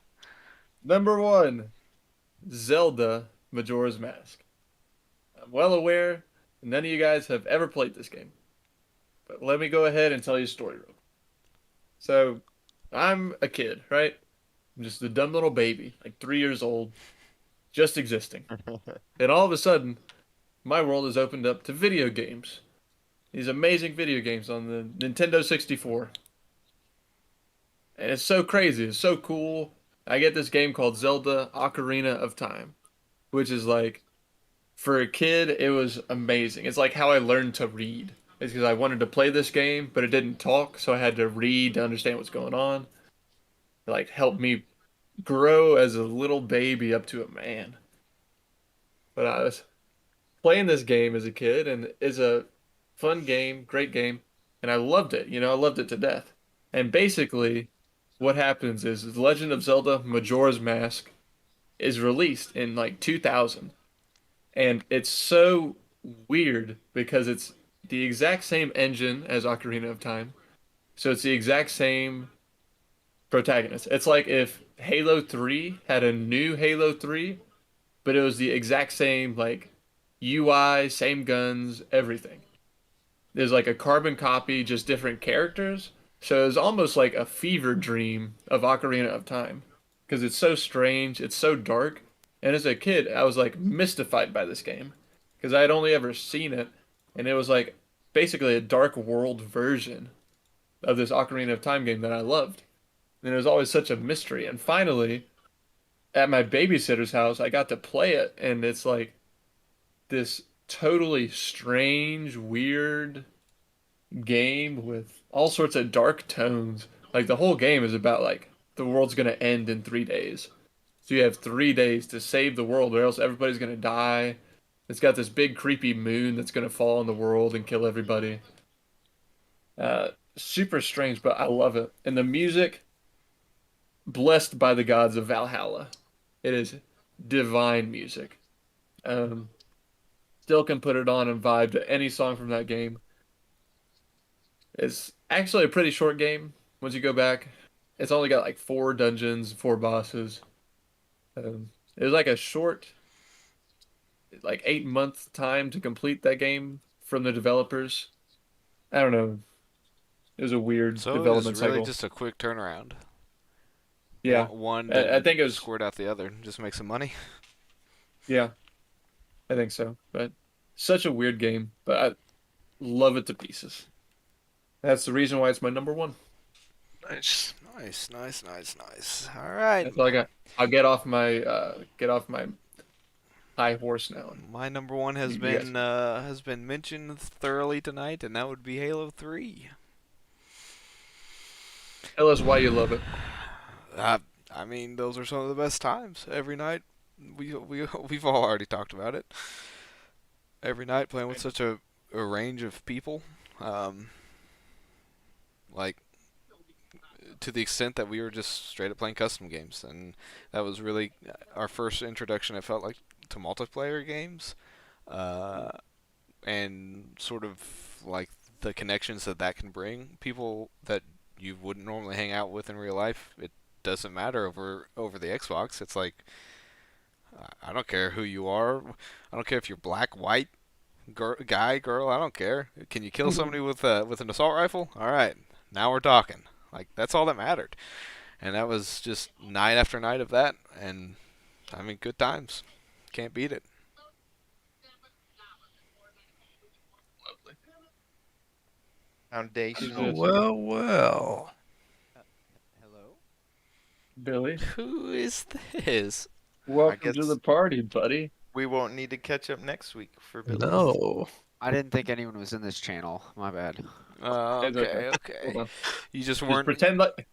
Number one, Zelda Majora's Mask. I'm well aware none of you guys have ever played this game, but let me go ahead and tell you a story real quick. So, I'm a kid, right? I'm just a dumb little baby, like 3 years old, just existing. And all of a sudden, my world is opened up to video games. These amazing video games on the Nintendo 64. And it's so crazy. It's so cool. I get this game called Zelda Ocarina of Time, which is like, for a kid, it was amazing. It's like how I learned to read. It's because I wanted to play this game, but it didn't talk, so I had to read to understand what's going on. It like helped me grow as a little baby up to a man. But I was playing this game as a kid, and it's a fun game, great game, and I loved it. You know, I loved it to death. And basically, what happens is The Legend of Zelda Majora's Mask is released in like 2000, and it's so weird because it's the exact same engine as Ocarina of Time, so it's the exact same protagonist. It's like if Halo 3 had a new Halo 3, but it was the exact same like UI, same guns, everything. There's like a carbon copy, just different characters. So it's almost like a fever dream of Ocarina of Time because it's so strange, it's so dark. And as a kid, I was like mystified by this game because I had only ever seen it, and it was like basically a dark world version of this Ocarina of Time game that I loved. And it was always such a mystery. And finally, at my babysitter's house, I got to play it, and it's like this totally strange, weird game with all sorts of dark tones. Like the whole game is about like the world's gonna end in 3 days. So you have 3 days to save the world, or else everybody's gonna die. It's got this big creepy moon that's gonna fall on the world and kill everybody. Super strange, but I love it. And the music, blessed by the gods of Valhalla. It is divine music. Um, Still can put it on and vibe to any song from that game. It's actually a pretty short game once you go back. It's only got like 4 dungeons, 4 bosses. It was like a short, like 8 month time to complete that game from the developers. I don't know. It was a weird So it development was really cycle. just a quick turnaround. Yeah, One I didn't think it was. squirt out the other. Just make some money. Yeah, I think so. But such a weird game, but I love it to pieces. That's the reason why it's my number one. Nice. Nice. All right. That's all I got. I'll get off my high horse now. My number one has You guys- been mentioned thoroughly tonight, and that would be Halo 3. Tell us why you love it. I mean, those are some of the best times every night. We've all already talked about it. Every night playing with such a range of people, like to the extent that we were just straight up playing custom games, and that was really our first introduction. I felt like to multiplayer games, and sort of like the connections that can bring people that you wouldn't normally hang out with in real life. It doesn't matter over the Xbox. It's like I don't care who you are. I don't care if you're black, white, guy, girl. I don't care. Can you kill somebody with an assault rifle? All right, now we're talking. Like that's all that mattered, and that was just night after night of that. And I mean, good times. Can't beat it. Foundational. Well. Hello? Billy, Who is this? welcome to guess- the party, buddy. We won't need to catch up next week for Billy. No. I didn't think anyone was in this channel. My bad. It's Okay. Hold on. You just Just weren't. pretend like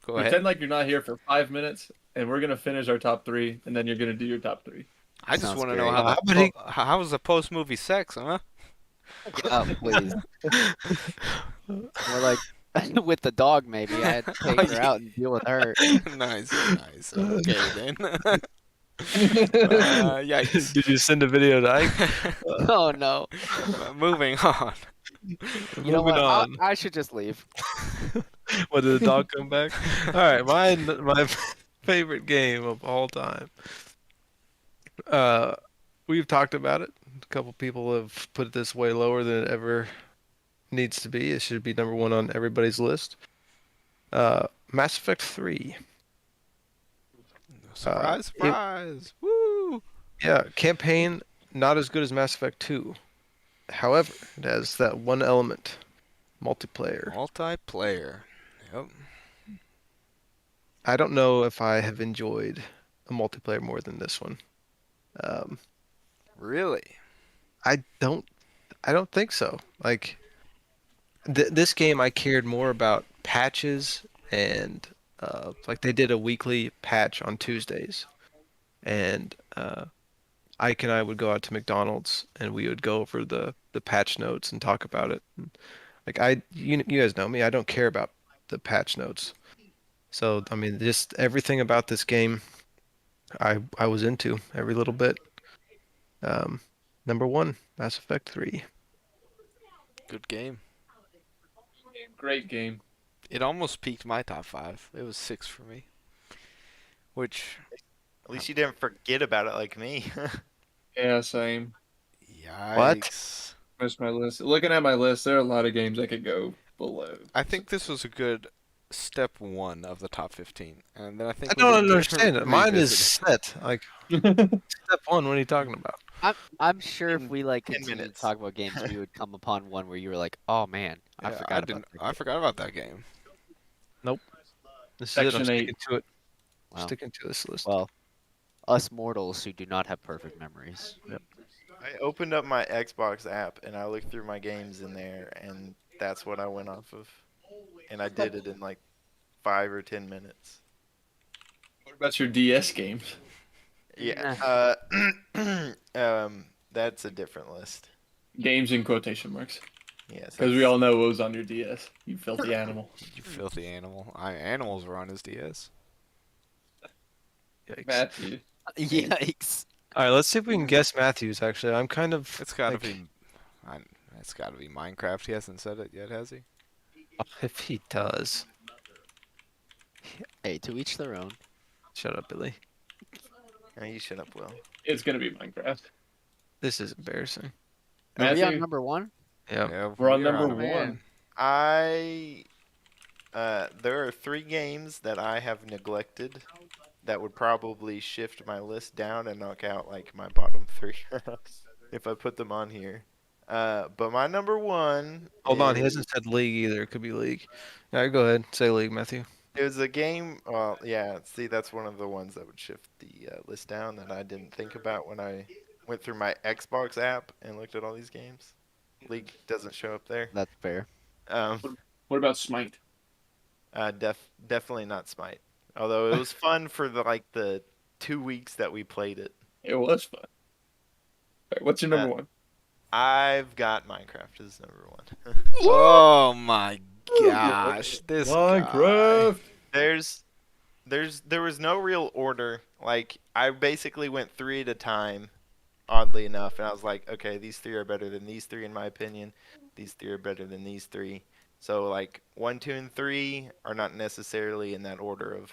Go ahead. pretend like you're not here for 5 minutes, and we're gonna finish our top three, and then you're gonna do your top three. I just Sounds want to know great. how How about he- how was the post movie sex, huh? Oh, please. More like with the dog, maybe. I had to take her out and deal with her. nice. Okay then. Yikes. Did you send a video to Ike? Oh, no. Moving on. You know Moving what? on. I should just leave. What, did the dog come back? All right, my favorite game of all time. We've talked about it. A couple people have put it this way lower than it ever needs to be. It should be number one on everybody's list. Mass Effect 3. Surprise! Woo! Yeah, campaign not as good as Mass Effect 2. However, it has that one element, multiplayer. Multiplayer. Yep. I don't know if I have enjoyed a multiplayer more than this one. Really? I don't think so. Like this game, I cared more about patches and like they did a weekly patch on Tuesdays, and Ike and I would go out to McDonald's and we would go over the patch notes and talk about it. Like you guys know me, I don't care about the patch notes. So I mean, just everything about this game, I was into every little bit. Number one, Mass Effect 3. Good game. Great game. It almost peaked my top 5. It was 6 for me. Which, At least you didn't forget about it like me. Yeah, same. yikes. Missed my list. Looking at my list, there are a lot of games I could go below. I think this was a good step 1 of the top 15. And then I think I we don't need to understand it. Mine is revisit it. set. Like step one. What are you talking about? I'm sure if In we like 10 continued to minutes. talk about games, we would come upon one where you were like, "Oh man, I Yeah, forgot didn't- about that." I forgot about that game. This is it. I'm Section sticking to it. Wow. Sticking to this list. Well, us mortals who do not have perfect memories. I opened up my Xbox app and I looked through my games in there, and that's what I went off of. And I did it in like 5 or 10 minutes. What about your DS games? Yeah. That's a different list. Games in quotation marks. Yes. Because we all know what was on your DS. You filthy animal. You filthy animal. Animals were on his DS. Yikes. Matthew. Yikes. All right, let's see if we can guess Matthews. Actually, I'm kind of. It's gotta like, be. It's gotta be Minecraft. He hasn't said it yet, has he? If he does, Hey, to each their own. shut up, Billy. Oh, you shut up, Will. It's gonna be Minecraft. This is embarrassing. Are we on Matthew, number 1? Yeah. Yeah, we're on you're number it, man. There are 3 games that I have neglected that would probably shift my list down and knock out like my bottom 3 if I put them on here. But my number 1. Hold on, he is- hasn't said league either. It could be league. All right, go ahead. Say league, Matthew. It was a game. Well, yeah. See, that's one of the ones that would shift the list down that I didn't think about when I went through my Xbox app and looked at all these games. League doesn't show up there. That's fair. what about Smite? Definitely not Smite. Although it was fun for the 2 weeks that we played it. It was fun. All right, what's your number one? I've got Minecraft as number 1. Oh my gosh, this guy. There was no real order. Like I basically went 3 at a time, oddly enough, and I was like, okay, these 3 are better than these 3 in my opinion. These 3 are better than these 3. So like 1, 2, and 3 are not necessarily in that order of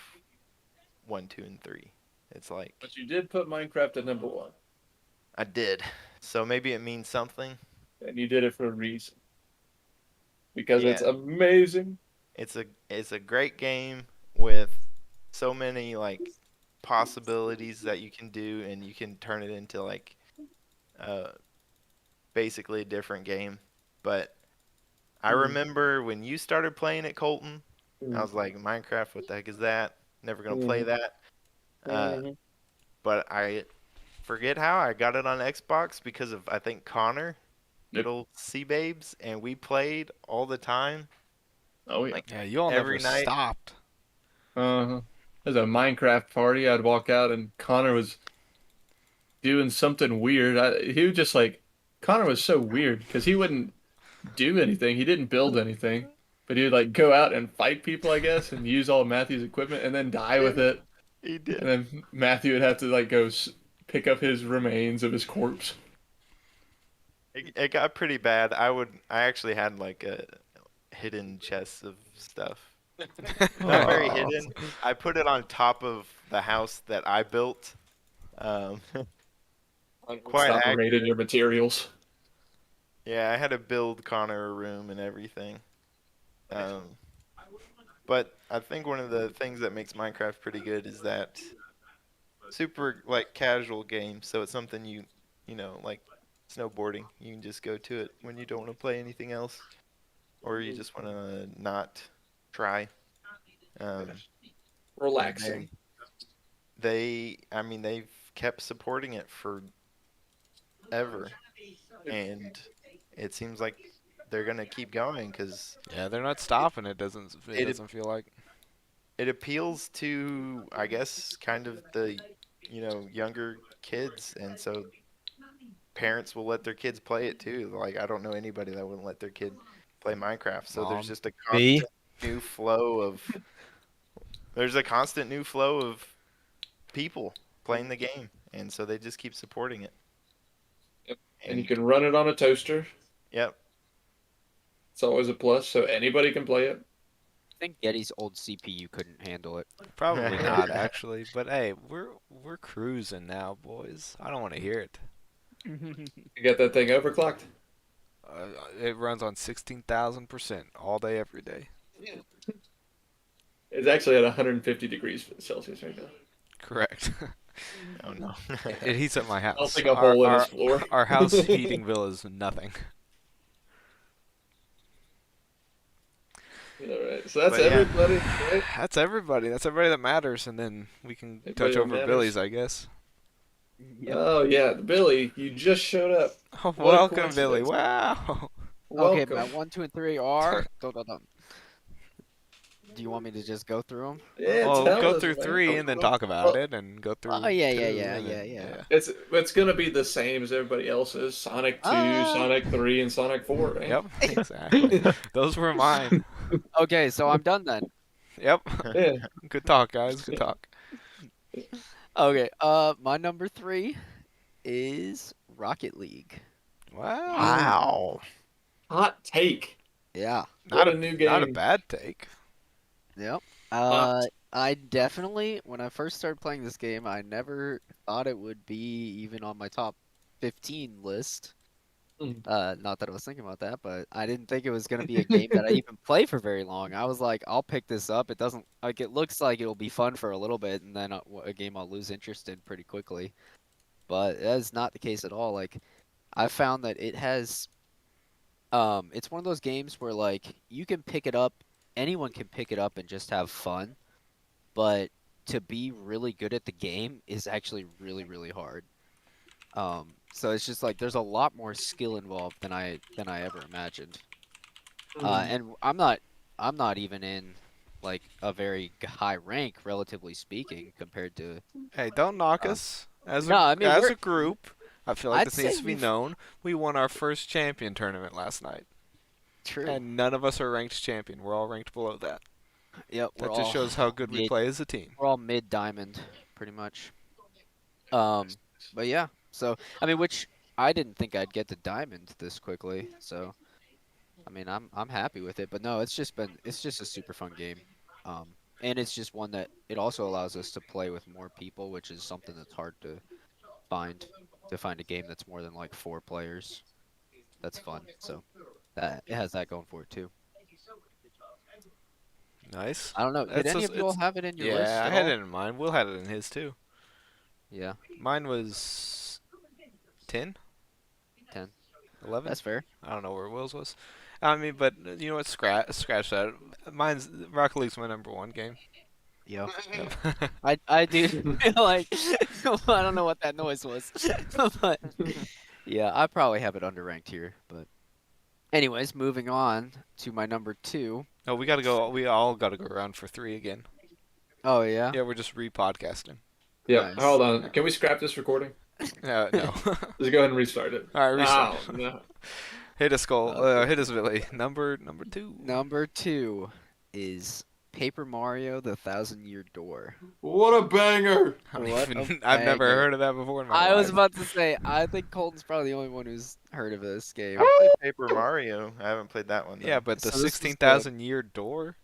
1, 2, and 3. It's like But you did put Minecraft at number 1, I did. So maybe it means something. and you did it for a reason. Because Yeah. it's amazing. It's a great game with so many like possibilities that you can do, and you can turn it into like basically a different game. But I remember when you started playing it, Colton, I was like, Minecraft, what the heck is that? Never gonna play that. But I forget how I got it on Xbox because of I think Connor, Yep. little Sea Babes, and we played all the time. Oh yeah. Like, Yeah, you all every never night. stopped. Uh-huh. There's a Minecraft party. I'd walk out and Connor was doing something weird. He was just like, Connor was so weird because he wouldn't do anything. He didn't build anything, but he would like go out and fight people, I guess, and use all of Matthew's equipment and then die with it. He did. And then Matthew would have to like go pick up his remains of his corpse. It got pretty bad. I actually had like a hidden chest of stuff. Not very Aw. hidden. I put it on top of the house that I built. Quite Stop accurate. raiding your materials. Yeah, I had to build Connor a room and everything. But I think one of the things that makes Minecraft pretty good is that super like casual game. So it's something you know, like snowboarding. You can just go to it when you don't want to play anything else, or you just want to not try. Relaxing. I mean, they've kept supporting it for ever, and it seems like they're gonna keep going because Yeah, they're not stopping. It doesn't feel like. it appeals to, I guess, kind of the younger kids, and so parents will let their kids play it too. Like I don't know anybody that wouldn't let their kid play Minecraft. So Mom. there's just a Me? constant new flow of people playing the game, and so they just keep supporting it. Yep. And you can run it on a toaster. Yep. It's always a plus, so anybody can play it. I think Getty's old CPU couldn't handle it. Probably not actually, but hey, we're cruising now, boys. I don't want to hear it. You got that thing overclocked? It runs on 16,000% all day, every day. It's actually at 150 degrees Celsius right now. Correct. Oh no. It heats up my house. I'll take a hole in his floor. Our house heating bill is nothing. All right, so that's But yeah. everybody. Right? That's everybody. That's everybody that matters, and then we can Everybody touch that over matters. Billy's, I guess. Yep. Oh yeah, Billy, you just showed up. Oh, What a welcome, Billy. coincidence. Wow. Okay, Welcome. my 1, 2, and 3 are. Dun, dun, dun. Do you want me to just go through them? Yeah, Well, tell go us, through man. 3 and then talk about Well, it, and go Oh through yeah, 2, yeah, yeah, and yeah, then yeah. yeah. it's gonna be the same as everybody else's. Sonic 2, Uh, Sonic 3, and Sonic 4, right? Yep, exactly. Those were mine. okay, so I'm done then. Yep. Yeah. Good talk, guys. Good talk. Okay, my number 3 is Rocket League. Wow. Wow. Hot take. Yeah. What a new Not a game. bad take. Yep. Hot. I definitely, when I first started playing this game, I never thought it would be even on my top 15 list. Mm. Not that I was thinking about that, but I didn't think it was gonna be a game that I even play for very long. I was like, I'll pick this up. It doesn't like it looks like it'll be fun for a little bit, and then a game I'll lose interest in pretty quickly. But that is not the case at all. Like I found that it has, it's one of those games where like you can pick it up, anyone can pick it up and just have fun, but to be really good at the game is actually really, really hard. So it's just like there's a lot more skill involved than I ever imagined. And I'm not even in like a very high rank, relatively speaking, compared to. Hey, don't knock Uh, us. As no, I mean as we're. a group, I feel like I'd this say needs to be we've. known. We won our first champion tournament last night, True. and none of us are ranked champion. We're all ranked below that. Yep, we're That just all shows how good we mid. play as a team. We're all mid diamond, pretty much. But yeah. So I mean, which I didn't think I'd get to diamond this quickly. So I mean, I'm happy with it. But no, it's just a super fun game. Um, and it's just one that it also allows us to play with more people, which is something that's hard find to find a game that's more than like 4 players. That's fun. So that it has that going for it too. Nice. I don't know. Did That's any just, of you all it's have it in your list yeah. I at had all? it in mind. Will had it in his too. Yeah, Mine was 10, 10. 11. That's fair. I don't know where Will's was. I mean, but you know what? Scratch that. Mine's Rocket League's my number 1 game. Yep. Yep. I do feel like I don't know what that noise was, but yeah, I probably have it underranked here. But anyways, moving on to my number 2. Oh, we gotta go. We all gotta go around for 3 again. Oh yeah. Yeah, we're just re-podcasting. Yeah, Nice. hold on. Can we scrap this recording? No. Let's go ahead and restart it. All right, restart. Oh, no. Hit us, Cole. Okay. Hit us, Billy. Number 2. Number 2 is Paper Mario: The Thousand-Year Door. What a banger! I don't What even, a I've never banger. heard of that before in my I life. was about to say, I think Colton's probably the only one who's heard of this game. I played Paper Mario. I haven't played that one. Though. Yeah, but the So this is 16,000-year door.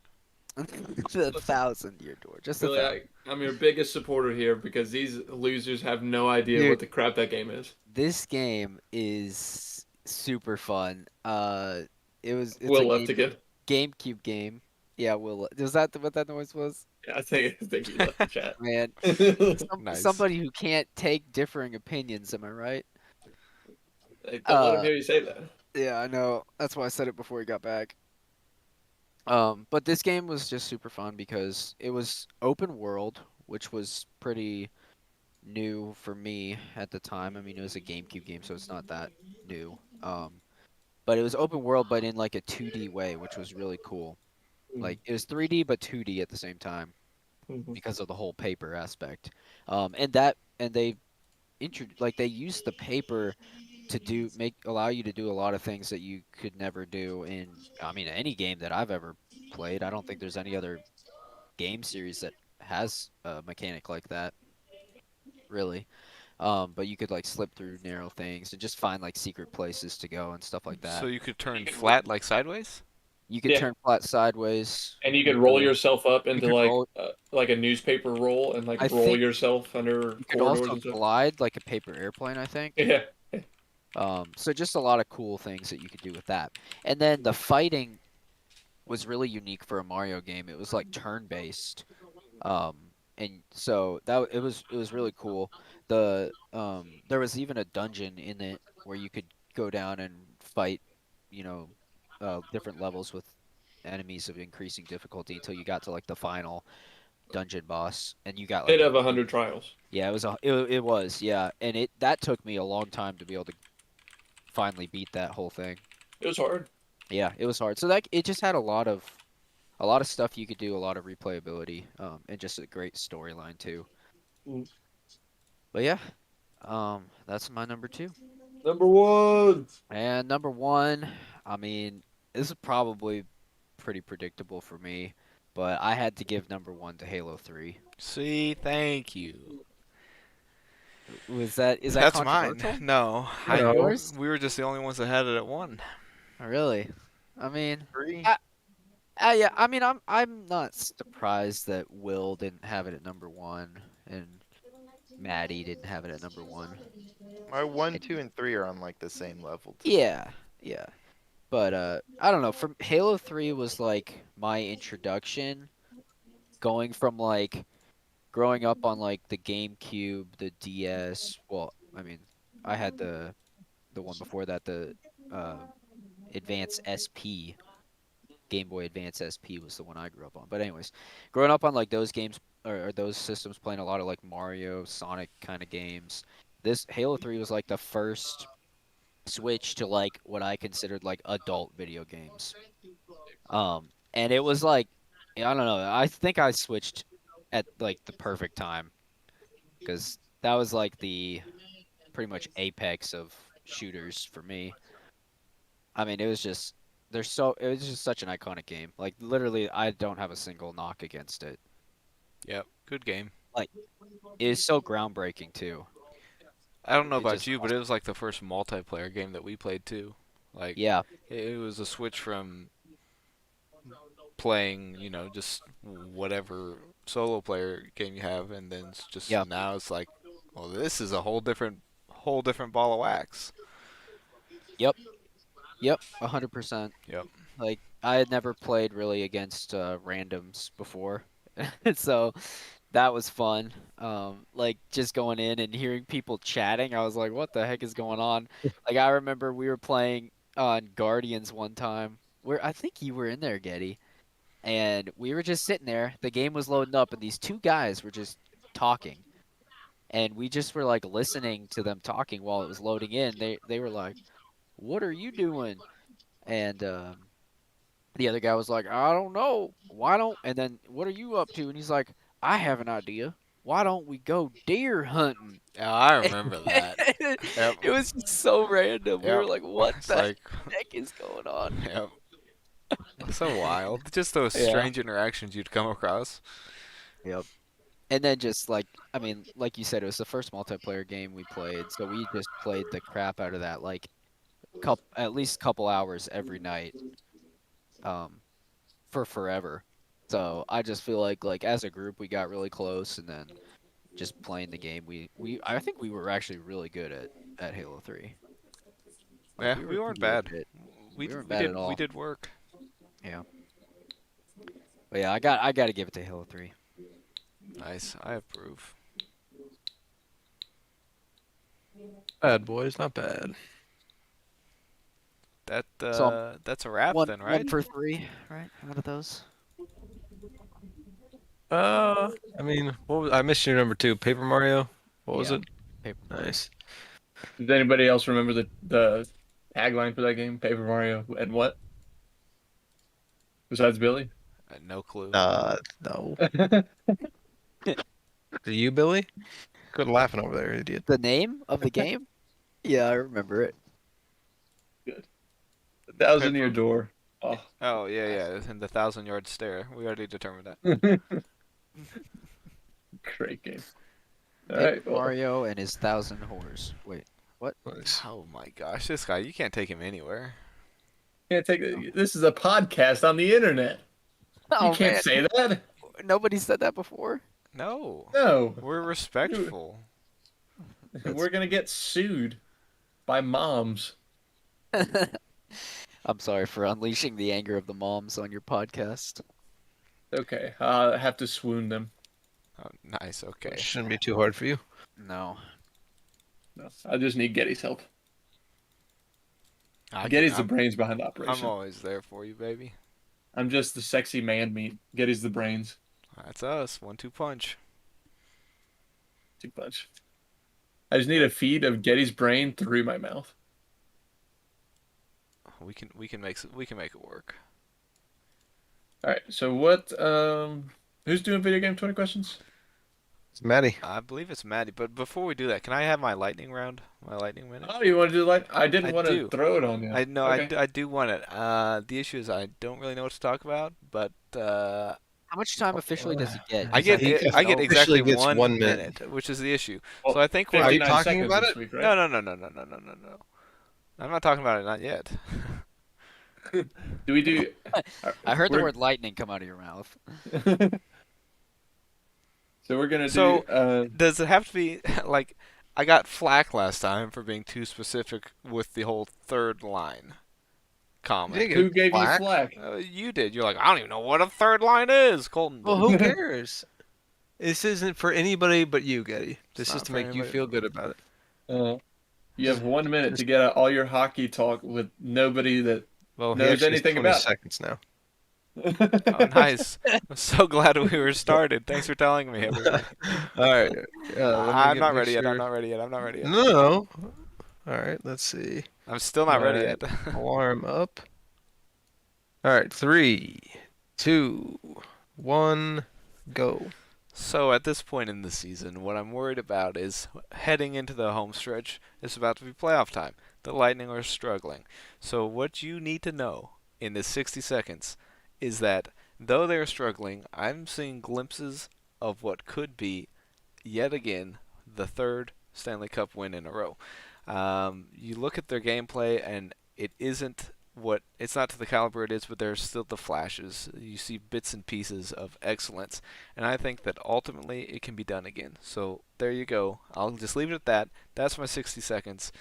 The Thousand-Year Door. Just a Billy, thousand. I'm your biggest supporter here because these losers have no idea Dude. what the crap that game is. This game is super fun. It's Will a left again. GameCube game. Yeah, Will. Was that what that noise was? Yeah, I think he left the chat. Man, Nice. somebody who can't take differing opinions. Am I right? Hey, don't let him hear you say that. Yeah, I know. That's why I said it before he got back. But this game was just super fun because it was open world, which was pretty new for me at the time. I mean, it was a GameCube game, so it's not that new. But it was open world, but in like a 2D way, which was really cool. Like it was 3D but 2D at the same time Mhm. because of the whole paper aspect. And they they used the paper to allow you to do a lot of things that you could never do in any game that I've ever played. I don't think there's any other game series that has a mechanic like that, really. But you could like slip through narrow things and just find like secret places to go and stuff like that. So you could turn flat like sideways? You could Yeah. turn flat sideways. And you could roll could- yourself up into could roll- like a newspaper roll and like I roll think yourself under You could corridors also and stuff. glide like a paper airplane, I think. Yeah. So just a lot of cool things that you could do with that. And then the fighting was really unique for a Mario game. It was like turn-based. And so it was really cool. There was even a dungeon in it where you could go down and fight, different levels with enemies of increasing difficulty until you got to like the final dungeon boss, and you got They'd like have 100 trials. yeah, it was yeah, and that took me a long time to be able to finally beat that whole thing. It was hard. Yeah, it was hard. So that it just had a lot of stuff you could do, a lot of replayability, and just a great storyline too. Mm. But yeah, that's my number 2. Number 1. And number 1, I mean, this is probably pretty predictable for me, but I had to give number 1 to Halo 3. See, thank you. Is that That's mine. controversial? No, No. Yours? we were just the only ones that had it at 1. Oh, really? I mean, 3. yeah. I mean, I'm not surprised that Will didn't have it at number 1 and Maddie didn't have it at number 1. My 1, 2, and 3 are on like the same level. Too. Yeah, yeah. But I don't know. From Halo 3 was like my introduction, going from like growing up on like the GameCube, the DS. Well, I mean, I had the one before that, the uh, Advance SP. Game Boy Advance SP was the one I grew up on. But anyways, growing up on like those games or those systems, playing a lot of like Mario, Sonic kind of games. This Halo 3 was like the first switch to like what I considered like adult video games. And it was like I don't know. I think I switched at like the perfect time because that was like the pretty much apex of shooters for me. I mean, it was just it was just such an iconic game. Like literally, I don't have a single knock against it. Yep, good game. It is so groundbreaking too. I don't know It about just you, but it was like the first multiplayer game that we played too. Like, Yeah, it was a switch from playing, just whatever solo player game you have, and then it's just Yeah. now it's like, well, this is a whole different ball of wax. yep, 100%. Yep. Like I had never played really against randoms before, so that was fun. Like just going in and hearing people chatting, I was like, "What the heck is going on?" Like I remember we were playing on Guardians one time, where I think you were in there, Getty, and we were just sitting there. The game was loading up, and these two guys were just talking, and we just were like listening to them talking while it was loading in. They were like, "What are you doing?" And the other guy was like, I don't know. Why don't, and then what are you up to? And he's like, I have an idea. Why don't we go deer hunting? Yeah, I remember that. Yep. It was just so random. We were Yep. like, what It's the like, heck is going on? yep. So wild. Just those Yeah. strange interactions you'd come across. Yep. And then just like, I mean, like you said, it was the first multiplayer game we played. So we just played the crap out of that, like, at least couple hours every night. For forever. So I just feel like as a group we got really close, and then just playing the game I think we were actually really good at Halo 3. Yeah, we weren't bad. We weren't bad at all. We did work. But yeah, I got to give it to Halo 3. Nice. I approve. Bad boys, not bad. That So, that's a wrap One then, right? 1 for 3, right? Out of those. I mean, I missed your number 2, Paper Mario. What was Yeah. it? Paper Mario. Nice. Does anybody else remember the tagline for that game? Paper Mario and what? Besides Billy? No clue. No. Do you, Billy? Good laughing over there, idiot. The name of the game? Yeah, I remember it. That was in your door. Oh. Oh yeah, yeah. And the 1,000-yard stare. We already determined that. Great game. All Paper right. Well, Mario and his 1,000 whores. Wait. Nice. Oh my gosh, this guy! You can't take him anywhere. can't take this is a podcast on the internet. Oh, You can't man. say that. Nobody said that before. No, No. we're respectful. We're gonna get sued by moms. I'm sorry for unleashing the anger of the moms on your podcast. Okay. I have to swoon them. Oh, nice. Okay. It shouldn't be too hard for you. No. No, I just need Getty's help. I Getty's the I'm, brains behind the I'm operation. always there for you, baby. I'm just the sexy man meat. Getty's the brains. That's us. 1-2 punch. Too much. I just need a feed of Getty's brain through my mouth. We can make it work. All right. So who's doing video game 20 questions? It's Maddie. I believe it's Maddie. But before we do that, can I have my lightning round? My lightning minute? Oh, you want to do I didn't I want do. to throw it on you. I know Okay. I do want it. The issue is I don't really know what to talk about, but How much time officially does he get? I 'Cause get He I get officially exactly gets 1 1 minute. minute, which is the issue. Well, So I think we're 59 talking seconds about this it? week, right? no. I'm not talking about it, not yet. Do we do? I heard the we're- word lightning come out of your mouth. So we're gonna So- do. Does it have to be like I got flack last time for being too specific with the whole third line comment? You didn't Who gave you flack? flack? You did. You're like, I don't even know what a third line is, Colton. Well, did. who cares? This isn't for anybody but you, Getty. This not is to for make you anybody. feel good about it. You have 1 minute to get out all your hockey talk with nobody that. Well, knows He actually has anything 20 about it. seconds now. oh, nice. I'm so glad we were started. Thanks for telling me, everybody. All right. I'm not ready yet. I'm not ready yet. I'm not ready yet. No. All right. Let's see. I'm still not ready Alright. yet. Alarm up. All right. 3, 2, 1, go. So at this point in the season, what I'm worried about is heading into the home stretch. It's about to be playoff time. The Lightning are struggling. So what you need to know in this 60 seconds is that though they are struggling, I'm seeing glimpses of what could be, yet again, the third Stanley Cup win in a row. You look at their gameplay, and it's not to the caliber it is, but there's still the flashes. You see bits and pieces of excellence, and I think that ultimately it can be done again. So there you go. I'll just leave it at that. That's my 60 seconds.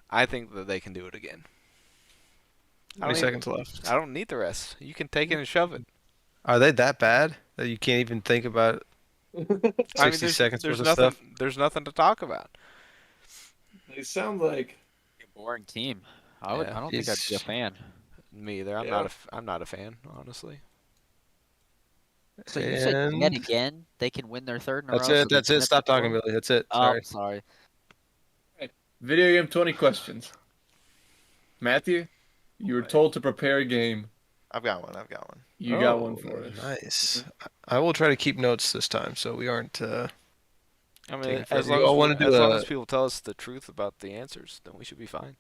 I think that they can do it again. 20 seconds left. I don't need the rest. You can take it and shove it. Are they that bad that you can't even think about 60 seconds there's worth of nothing. stuff? There's nothing to talk about. They sound like. Boring team. I Yeah. don't think I'd be a fan. Me either. Yeah. I'm not a fan, honestly. So you said And yet again they can win their third in a row. that's so it. they That's win it. Stop talking, before? Billy. That's it. Oh, Sorry. sorry. Video game 20 questions. Matthew, you were told to prepare a game. I've got one. You got one for us. Nice. I will try to keep notes this time, so we aren't. I mean, Taking as forever. long You all as, wanna do as long a- as people tell us the truth about the answers, then we should be fine.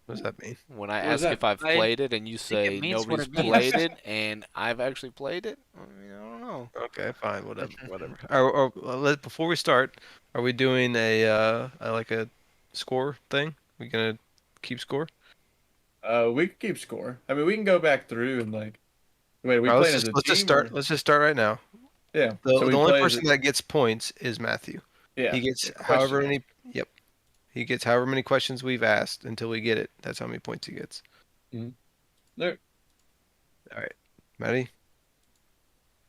What does that mean? When I What is ask that? if I've played it and you say it means what nobody's it means. played it and I've actually played it, I mean, I don't know. Okay, fine, whatever. Before we start, are we doing a score thing? We gonna keep score? We can keep score. I mean, we can go back through and like. Wait, we All right, playing as a let's just team, start. or- Let's just start right now. Yeah. The, so we the only play as person a- that gets points is Matthew. Yeah. He gets question. however many. Yep. He gets however many questions we've asked until we get it. That's how many points he gets. There. All right, Maddie.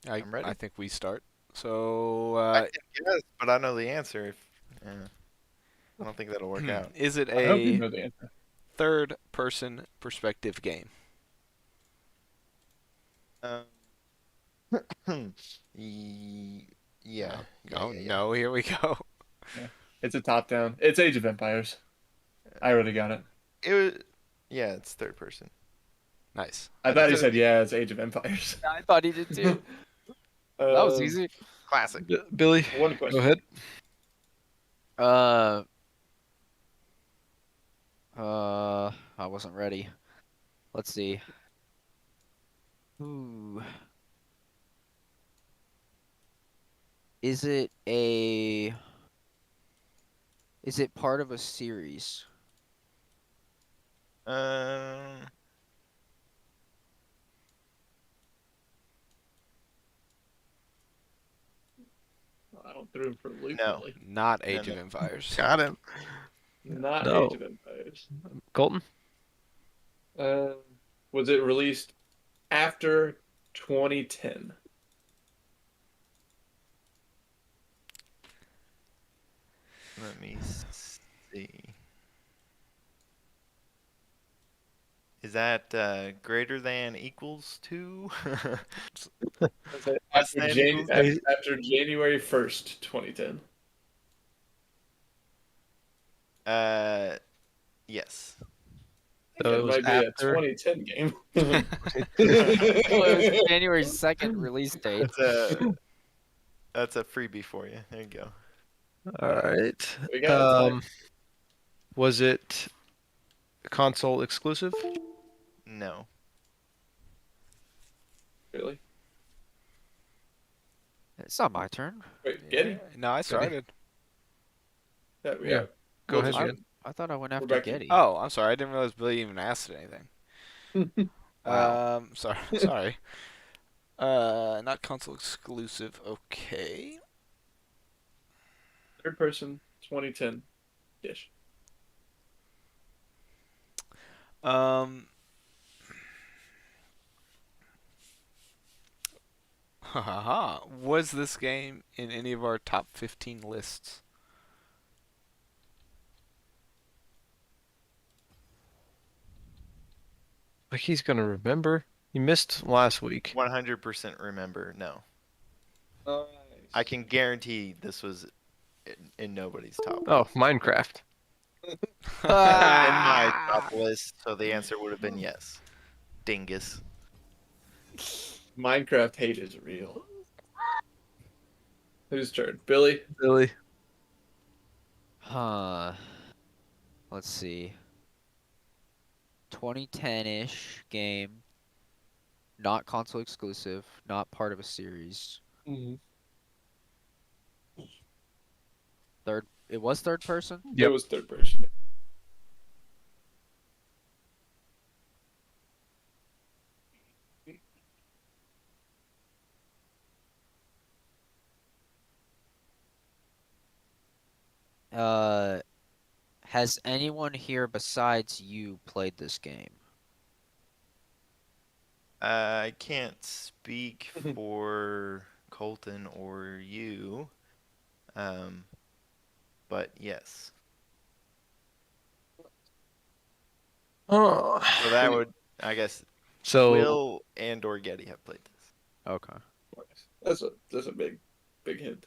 I'm ready. I think we start. So, I can guess, but I know the answer. I don't think that'll work out. is it I hope you a know the answer. third-person perspective game? Yeah. Oh, yeah. no, here we go. It's a top down. It's Age of Empires. I already got it. It was. Yeah, it's third person. Nice. I thought he said, yeah, it's Age of Empires. I thought he did too. That was easy. Classic. Billy, One go question. ahead. I wasn't ready. Let's see. Ooh. Is it part of a series? I don't throw him for a loop. No. Really. Not Age no. of Empires. Got him. Not No. Age of Empires. Colton. Was it released after 2010? Let me see. Is that greater than equals to? After, than Jan- equals after, after January 1st, 2010. Yes. I So think it it was might be a after. 2010 game. Well, it was January 2nd release date. That's a freebie for you. There you go. All right. We got time. Was it console exclusive? No. Really? It's not my turn. Wait, Getty? No, I started. Yeah, Yeah, go ahead, just- Jen. I thought I went after back to- Getty. Oh, I'm sorry. I didn't realize Billy even asked anything. Wow. Sorry. Sorry. Not console exclusive. Okay. Third person, 2010 ish. Haha. Was this game in any of our top 15 lists? Like he's gonna remember. He missed last week. 100% remember. No. Nice. I can guarantee this was in nobody's top. Oh, Minecraft. In my top list, so the answer would have been yes. Dingus. Minecraft hate is real. Whose turn? Billy? Billy. Huh. Let's see. 2010-ish game. Not console exclusive. Not part of a series. It was third person? It was third person. Has anyone here besides you played this game? I can't speak for Colton or you, but yes. Oh. So that would, I guess, So Will and or Getty have played this. Okay. That's a big hint.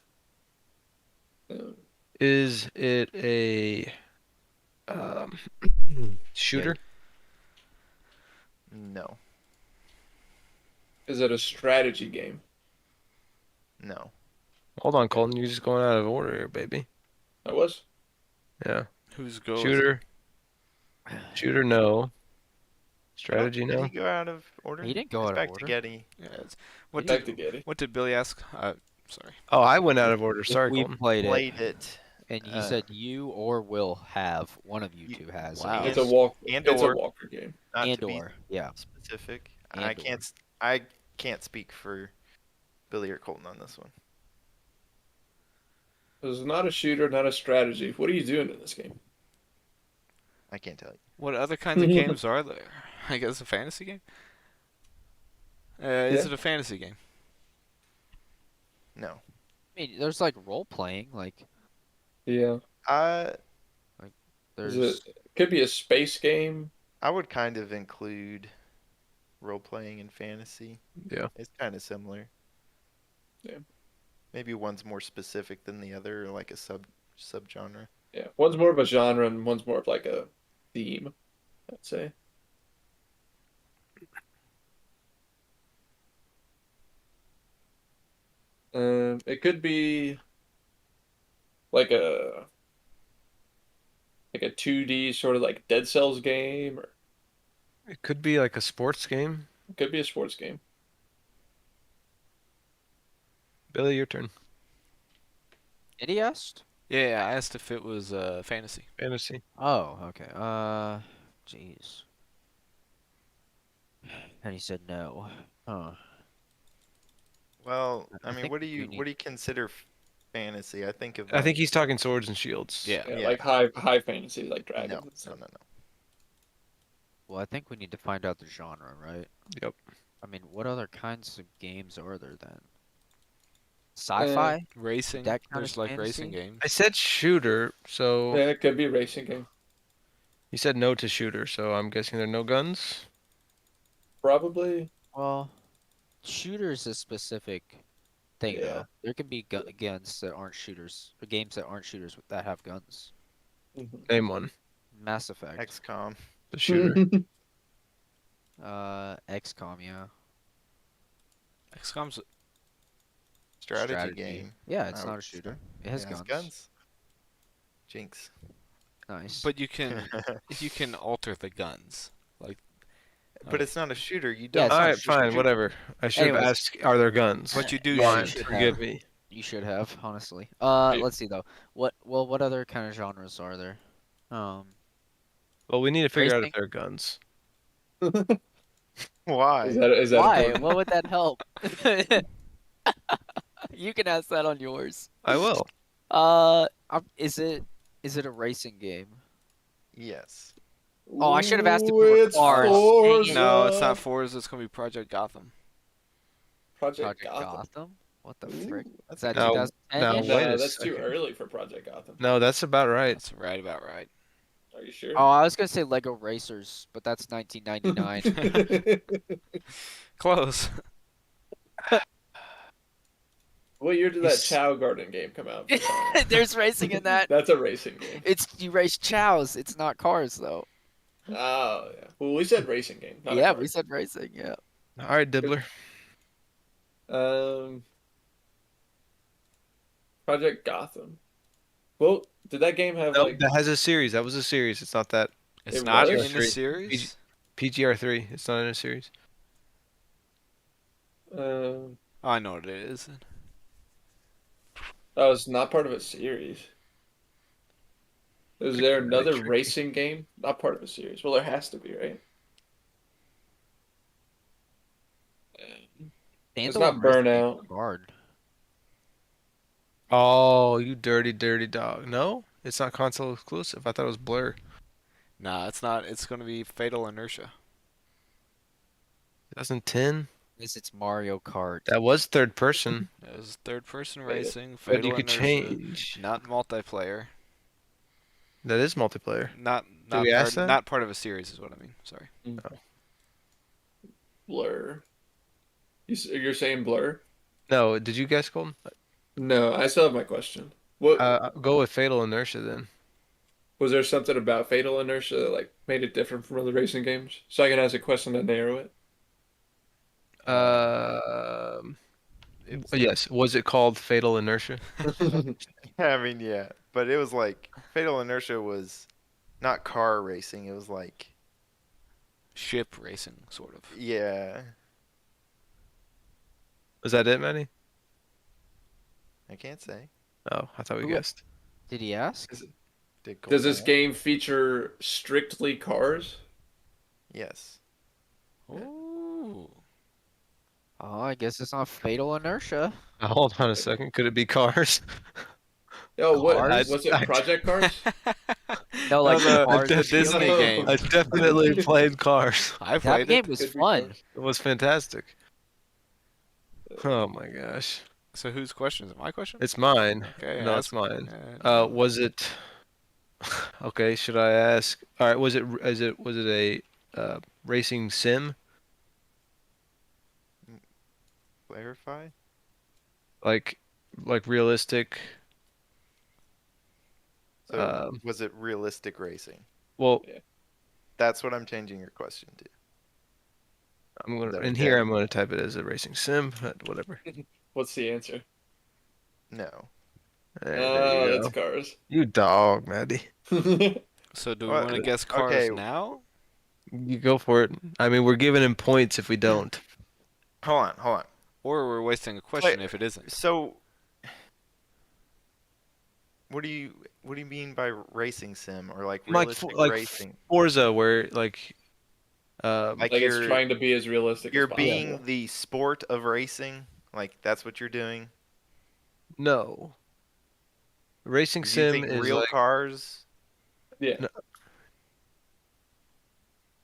is it a shooter? No, Is it a strategy game? no. Hold on, Colton. You're just going out of order here, baby. I was. Yeah. Who's goes? Shooter. Shooter, no. Strategy, Did no. he go out of order? He didn't go It's out of back order. to Getty. Yeah, what Back did to Getty. what did Billy ask? Sorry. Oh, I went out of order. Sorry, we Colton. played it, Played it. and you said you or Will have. One of you two has. Wow. It's a walk. And it's or. a walker game. Not And to be or. Yeah. specific. And I or. can't. I can't speak for Billy or Colton on this one. This is not a shooter, not a strategy. What are you doing in this game? I can't tell you. What other kinds of games are there? I guess a fantasy game. Is it a fantasy game? No. I mean, there's like role playing. Like Yeah. there's. It could be a space game. I would kind of include role playing and fantasy. Yeah. It's kind of similar. Yeah. Maybe one's more specific than the other, or like a subgenre. Yeah. One's more of a genre and one's more of like a theme, I'd say. It could be like a 2D sort of like Dead Cells game, or It could be like a sports game. it could be a sports game. Billy, your turn. Did he asked? Yeah, I asked if it was fantasy. Fantasy. Oh, okay. Jeez. And he said no. Huh. Well, I I mean, think what do we you need- consider fantasy? I think of. I think he's talking swords and shields. Yeah. Yeah, Yeah. like high fantasy, like no, dragons. no, and stuff. no, no. Well, I think we need to find out the genre, right? Yep. I mean, what other kinds of games are there then? Sci-fi? Racing. That kind There's of like racing fantasy? games. I said shooter, so Yeah, it could be a racing game. he said no to shooter, so I'm guessing there are no guns. Probably. Well, shooters is specific thing Yeah. though. There can be guns that aren't shooters, or games that aren't shooters that have guns. Mhm. Name one. Mass Effect. XCOM. The shooter. XCOM, yeah. XCOM's Strategy game. Yeah, it's I not would a shooter. say. It has It guns. Jinx. Nice. but you can alter the guns. But it's not a shooter. You Yeah, don't. it's All not right, shoot- fine, shoot. whatever. I should have Anyways. asked, are there guns? But you do Fine, shoot. forgive me. You should have, honestly. Hey. Let's see though. What other kind of genres are there? Well, we need to figure out Racing? if there are guns. Why? Is that Why? important? What would that help? You can ask that on yours. I will. Is it a racing game? Yes. Oh, I should have asked if Ooh, you were it's cars. Dang it. Forza. No, it's not Forza. It's gonna be Project Gotham. Project Project Gotham. Gotham? What the Ooh. frick? Is that No, 2010? no, -ish? wait No, a that's too second. early for Project Gotham. No, that's about right. That's right about right. Are you sure? Oh, I was gonna say Lego Racers, but that's 1999. Close. What year did that He's- Chow Garden game come out? There's racing in that. That's a racing game. It's you race chows. It's not cars though. Oh yeah. Well, we said racing game. Not a Yeah, car. we said racing. Yeah. All right, Dibbler. Project Gotham. Well, did that game have No, like? that has a series. That was a series. It's not that. It's It not was? in the series. PGR3. It's not in a series. Um, Oh, I know what it is. oh, it's not part of a series. Is there Really another tricky. racing game? Not part of a series. Well, there has to be, right? It's not Standalone racing Burnout. games are hard. Oh, you dirty, dirty dog. No, it's not console exclusive. I thought it was Blur. Nah, it's not. It's gonna be Fatal Inertia. 2010. This it's Mario Kart. That was third person, It was third-person Wait, racing. but Fatal you could Inertia. change. Not multiplayer. That is multiplayer. Not Did not we part, ask that? not part of a series is what I mean. Sorry. Blur. You're saying Blur? No, did you guess, Colton? No, I still have my question. What Go with Fatal Inertia then. was there something about Fatal Inertia that like made it different from other racing games? So I can ask a question to narrow it. Yes. Was it called Fatal Inertia? I mean, yeah, but it was like Fatal Inertia was not car racing. It was like, Ship racing, sort of. yeah, Was that it, Maddie? I can't say. Oh, I thought we Ooh. guessed. Did he ask? Does this game feature strictly cars? Yes. Ooh. Oh, I guess it's not Fatal Inertia. Hold on a second. Could it be Cars? Oh, what Cars? was it? Project Cars? No, like no, Cars the is Disney the- game. I definitely played Cars. I That played game it. was Could be fun. Cars. It was fantastic. Oh my gosh. So whose question is it? My question? It's mine. Okay. No, ask- it's mine. uh, Was it? Okay, should I ask? All right, was it a racing sim? Clarify. Like realistic? So was it realistic racing? Well, That's what I'm changing your question to. I'm gonna that in okay? here. I'm gonna type it as a racing sim, but whatever. What's the answer? No. There Oh, you it's go. Cars. You dog, Maddie. So do we What? want to guess cars Okay. now? You go for it. I mean, we're giving him points if we don't. Hold on. Or we're wasting a question if it isn't. So, what do you mean by racing sim or like Like realistic like racing? Forza, where like Like Like it's you're trying to be as realistic you're as possible. being the sport of racing. Like that's what you're doing. no. Racing sim Using is real like cars. Yeah. No.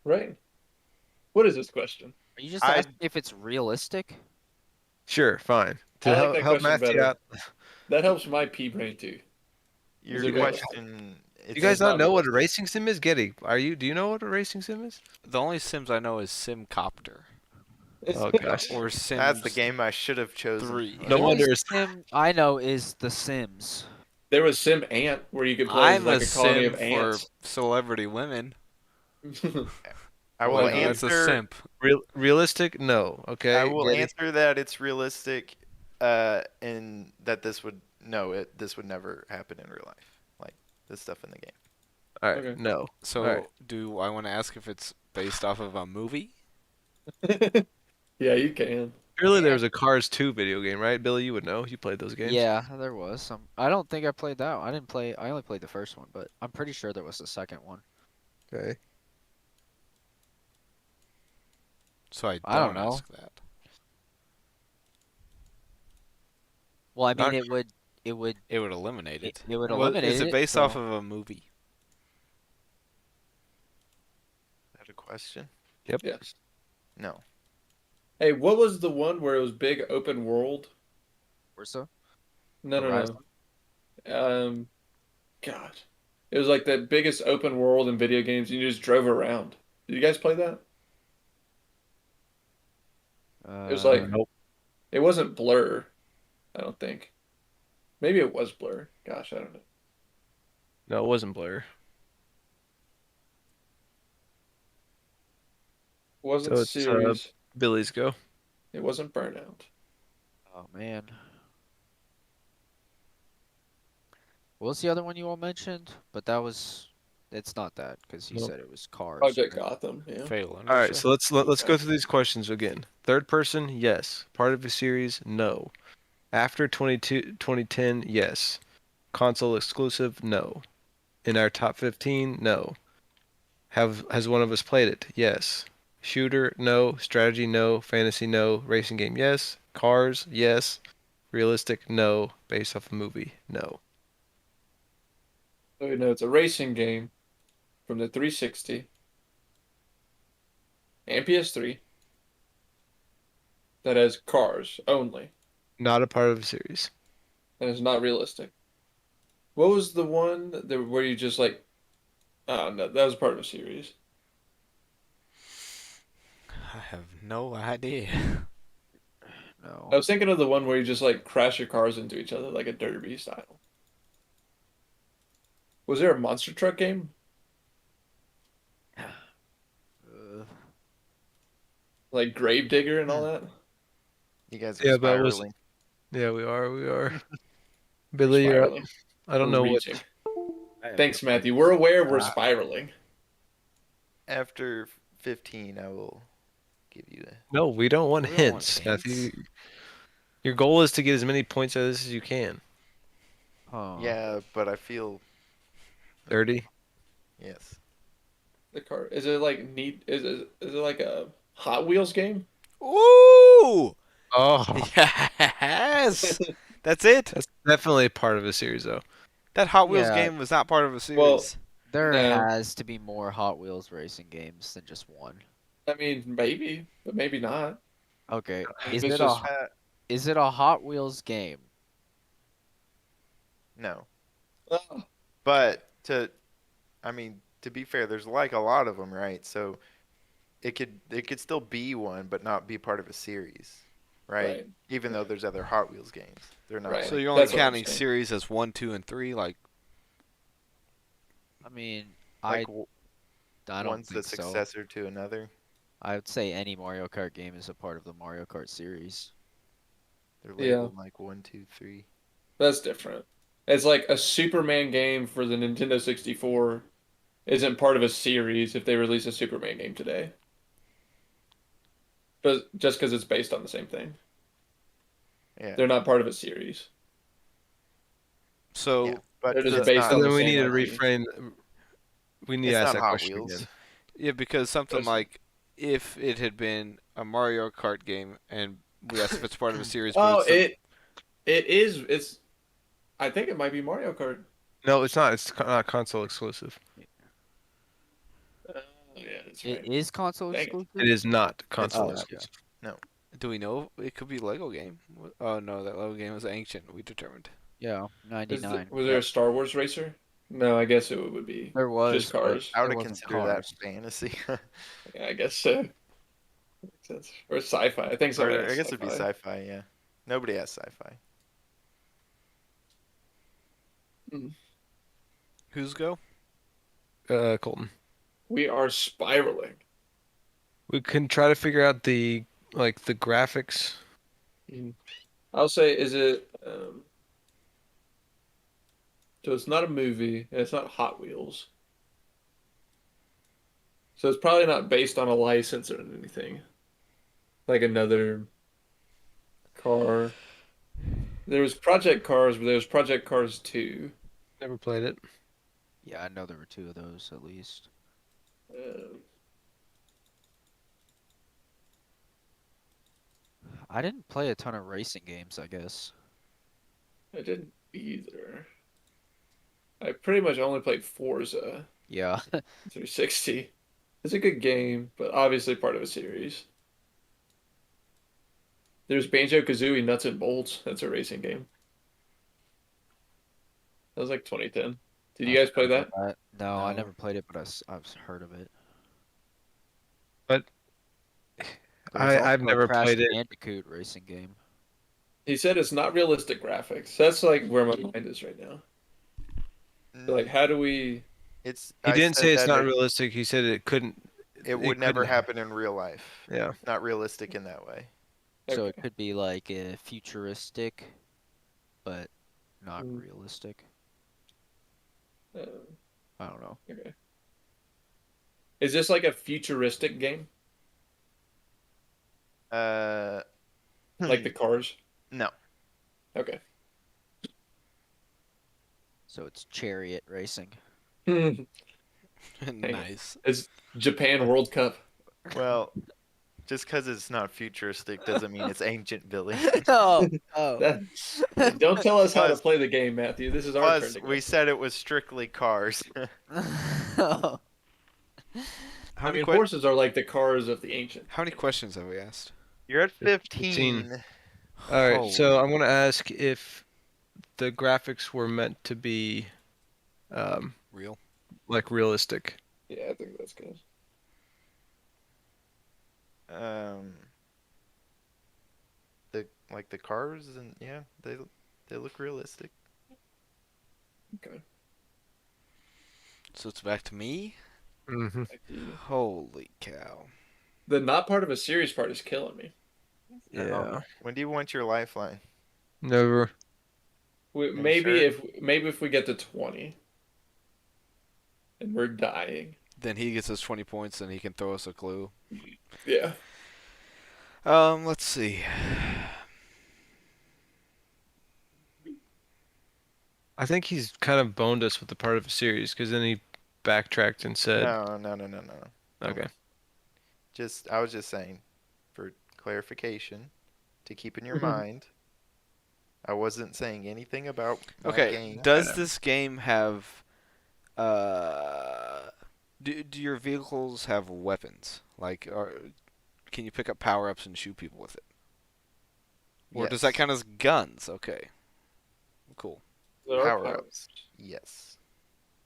Right. What is this question? Are you just I- asking if it's realistic? sure, fine. To I like help, that help question Matthew better. out. That helps my pea brain too. Your it good? question It's You guys not not know what a realistic. racing sim is? Getty, do you know what a racing sim is? The only Sims I know is SimCopter Oh gosh. or That's the Sims game I should have chosen. 3. No The wonder only it's sim I know is The Sims. There was Sim Ant where you could play as I'm like a a colony sim of for ants. celebrity women. I Why will not? That's a answer. simp. realistic. No, okay. I will Getty? answer that it's realistic, and that this would never happen in real life. Like this stuff in the game. All right, Okay. no. So, All right. do I want to ask if it's based off of a movie? Yeah, you can. Surely there was a Cars 2 video game, right? Billy, you would know. You played those games. Yeah, there was some. I don't think I played that one. I didn't play. I only played the first one, but I'm pretty sure there was a second one. Okay. So I I don't don't know. ask that. Well, I mean, Not- it would. It would. It would eliminate It, it. it would Well, eliminate is it it. based off so- of a movie? Is that a question? Yes. No. Hey, what was the one where it was big open world? Forza? No, Horizon? no. God. It was like the biggest open world in video games, and you just drove around. Did you guys play that? It was like Nope. it wasn't Blur, I don't think. Maybe it was Blur. Gosh, I don't know. No, it wasn't Blur. It wasn't So it's, series. Billy's go. It wasn't Burnout. Oh man. What was the other one you all mentioned? But that was. It's not that because you Nope. said it was Cars. Project right? Gotham. Yeah. Fatal All right, Inertia? so let's go through these questions again. Third person, yes. Part of a series, no. After 2010, yes. Console exclusive, no. In our top 15, no. Has one of us played it? Yes. Shooter, no. Strategy, no. Fantasy, no. Racing game, yes. Cars, yes. Realistic, no. Based off a movie, no. So, it's a racing game from the 360 and PS3 that has cars only Not a part of a series. and is not realistic. What was the one that where you just like? Oh no, that was part of a series. I have no idea. No. I was thinking of the one where you just like crash your cars into each other like a derby style. Was there a monster truck game? Like Gravedigger and all that? You guys Yeah, are but it was- spiraling. Yeah, we are. Billy, you're up. Spiraling. I don't We're know reaching. I have Thanks, no Matthew. We're aware we're Uh, spiraling. After 15, I will give you a. No, we don't want We don't want hints, hints. Matthew. Your goal is to get as many points out of this as you can. Oh. Yeah, but I feel 30. yes. The car is it like neat? Is it like a Hot Wheels game? Ooh! Oh, Yes! That's it? that's definitely part of a series, though. That Hot Wheels Yeah. game was not part of a series. Well, There No. has to be more Hot Wheels racing games than just one. I mean, maybe, but maybe not. Okay. It's Is it just- a is it a Hot Wheels game? No, Oh, but to be fair, there's like a lot of them, right? So it could still be one, but not be part of a series, right? Even though there's other Hot Wheels games, they're not. Right. So like- you're only That's what I'm counting saying. series as 1, 2, and 3? Like, I mean, like I don't one's the think so. successor to another. I would say any Mario Kart game is a part of the Mario Kart series. They're Yeah. labeled like 1, 2, 3. that's different. It's like a Superman game for the Nintendo 64 isn't part of a series if they release a Superman game today. But just because it's based on the same thing, Yeah. they're not part of a series. so Yeah, but They're just it's based not- So on then the we same need to IP. reframe. We need It's to ask not that Hot question Wheels. again. yeah, because something Yes. like if it had been a Mario Kart game and we asked if it's part of a series, but Oh, it's some- it is. It's. I think it might be Mario Kart. No, it's not. It's not console exclusive. Yeah, that's It right. is console Dang it. exclusive. It is not console Oh, exclusive. do we know it could be Lego game? Oh no, that Lego game was ancient. We determined. Yeah, Was, 99. was there a Star Wars racer? No, I guess it would be There was just Cars. I It would wasn't consider that Cars. fantasy. Yeah, I guess so. Makes sense. Or sci-fi. I think somebody Or I has guess it'd be sci-fi. sci-fi, yeah. Nobody has sci-fi. Who's go? Colton. We are spiraling. We can try to figure out the graphics. I'll say, is it? So it's not a movie, and it's not Hot Wheels. So it's probably not based on a license or anything. Like another car. There was Project Cars, but there was Project Cars 2. Never played it. Yeah, I know there were 2 of those at least. Um, I didn't play a ton of racing games, I guess. I didn't either. I pretty much only played Forza Yeah. 360. It's a good game, but obviously part of a series. There's Banjo-Kazooie Nuts and Bolts. That's a racing game. That was like 2010. Did you guys play that? No, I No. never played it, but I've heard of it. But There was I've also a never Crash played it. Bandicoot racing game. He said it's not realistic graphics. That's like where my mind is right now. So, like, how do we? It's He I didn't said say it's that not realistic. He said it couldn't. it would never couldn't- happen in real life. Yeah. Not realistic in that way. So it Okay. could be like a futuristic, but not Mm. realistic. Uh, I don't know. okay. Is this like a futuristic game, Uh, like the Cars? no. Okay. So it's chariot racing. Nice. It's Japan World Cup. Well, just because it's not futuristic doesn't mean it's ancient, Billy. oh, That- don't tell us how to Plus- play the game, Matthew. This is our turn Plus, to go. we said it was strictly cars. oh. How I many mean, horses are like the cars of the ancient. How many questions have we asked? You're at 15. 15. All right. So Holy- I'm gonna ask if the graphics were meant to be, real. like realistic. Yeah, I think that's good. The cars and yeah, they look realistic. Okay. So it's back to me. Mm-hmm. Holy cow! The not part of a series part is killing me. Yeah. When do you want your lifeline? Never. We, you maybe sure? if we get to 20 and we're dying. Then he gets us 20 points, and he can throw us a clue. Yeah. Let's see. I think he's kind of boned us with the part of a series because then he backtracked and said, No. "Okay." I was just saying, for clarification, to keep in your Mhm. mind. I wasn't saying anything about my Okay, game. does this game have do your vehicles have weapons? Like, can you pick up power-ups and shoot people with it? Or does that Yes. count as guns? Okay. Cool. There are Power-ups? Yes.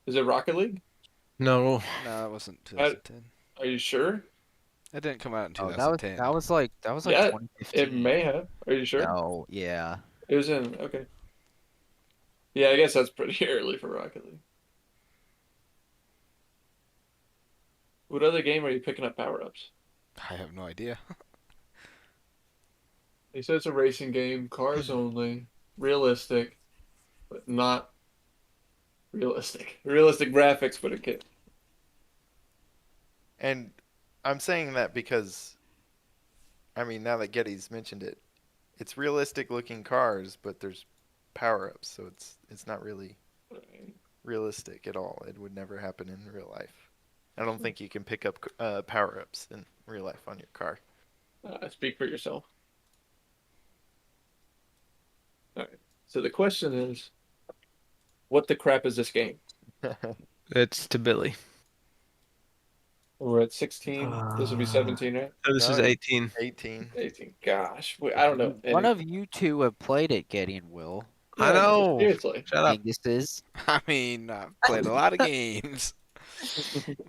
Is it Rocket League? No. No, that wasn't 2010. Are you sure? That didn't come out in Oh, 2010. that was like Yeah, 2015. It may have. Are you sure? No, yeah. It was in. Okay. Yeah, I guess that's pretty early for Rocket League. What other game are you picking up power-ups? I have no idea. They said it's a racing game, cars only, realistic, but not realistic. Realistic graphics, but it can. And I'm saying that because, I mean, now that Getty's mentioned it, it's realistic looking cars, but there's power-ups, so it's not really realistic at all. It would never happen in real life. I don't think you can pick up power-ups in real life on your car. Speak for yourself. All right. So the question is, what the crap is this game? It's to Billy. We're at 16. This will be 17, right? So this is No. 18. 18. 18. Gosh, I don't know. One of you two have played it, Getty and Will. I know. Seriously. Shut up. Dinguses. I mean, I've played a lot of games.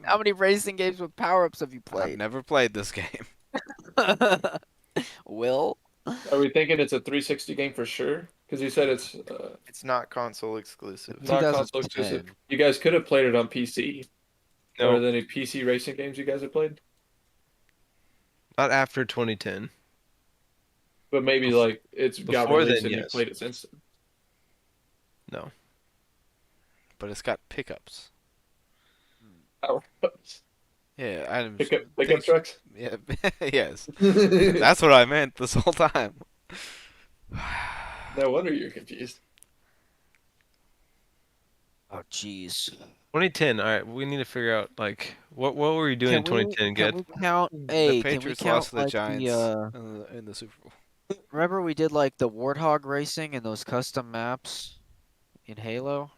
How many racing games with power-ups have you I've played? never played this game. Will? Are we thinking it's a 360 game for sure? Because you said it's It's not console exclusive. not console exclusive. 2010. You guys could have played it on PC. Are No, there any PC racing games you guys have played? not after 2010. But maybe like it's got Before released then, and you yes. played it since then. No. But it's got pickups. Power ups. Yeah, items. Pickup things- trucks. Yeah, yes. That's what I meant this whole time. No wonder you're confused. Oh, jeez. 2010. All right, we need to figure out like what were you doing in 2010? Can Get we count? The Hey, can we Patriots count lost to the like Giants the? in the Super Bowl. Remember we did like the Warthog racing and those custom maps in Halo.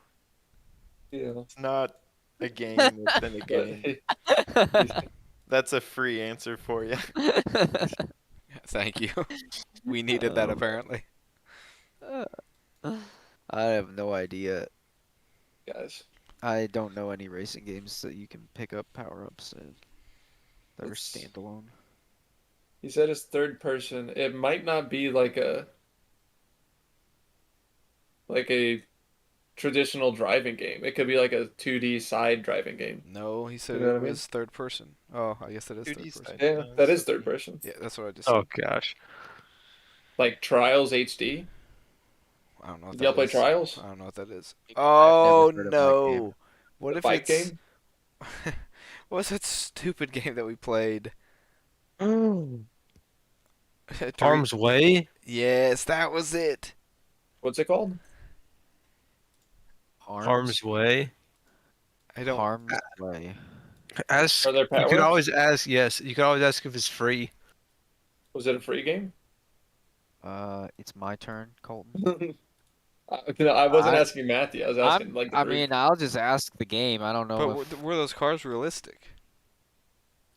Yeah. It's not a game within a game. That's a free answer for you. Thank you. We needed that Um, apparently. I have no idea. Guys. I don't know any racing games that you can pick up power-ups in that are It's- standalone. He said it's third person. It might not be like a traditional driving game. It could be like a 2D side driving game. No, he said You know what it I mean? was third person. Oh, I guess it is 2D third person. side. Yeah, No, that it's is third okay. person. Yeah, that's what I just said. Oh gosh. Like Trials HD. I don't know what Did that y'all play is. Trials? I don't know what that is. I've Oh never heard of that game. no! What The if bike it's game? what was that stupid game that we played? Harm's Way. Yes, that was it. What's it called? Harm's Way. I don't. Harm's Way. Ask. Are there You could power-ups? always ask. Yes, you could always ask if it's free. Was it a free game? It's my turn, Colton. I wasn't I- asking Matthew. I was asking like the I group. mean, I'll just ask the game. I don't know But if were those cars realistic?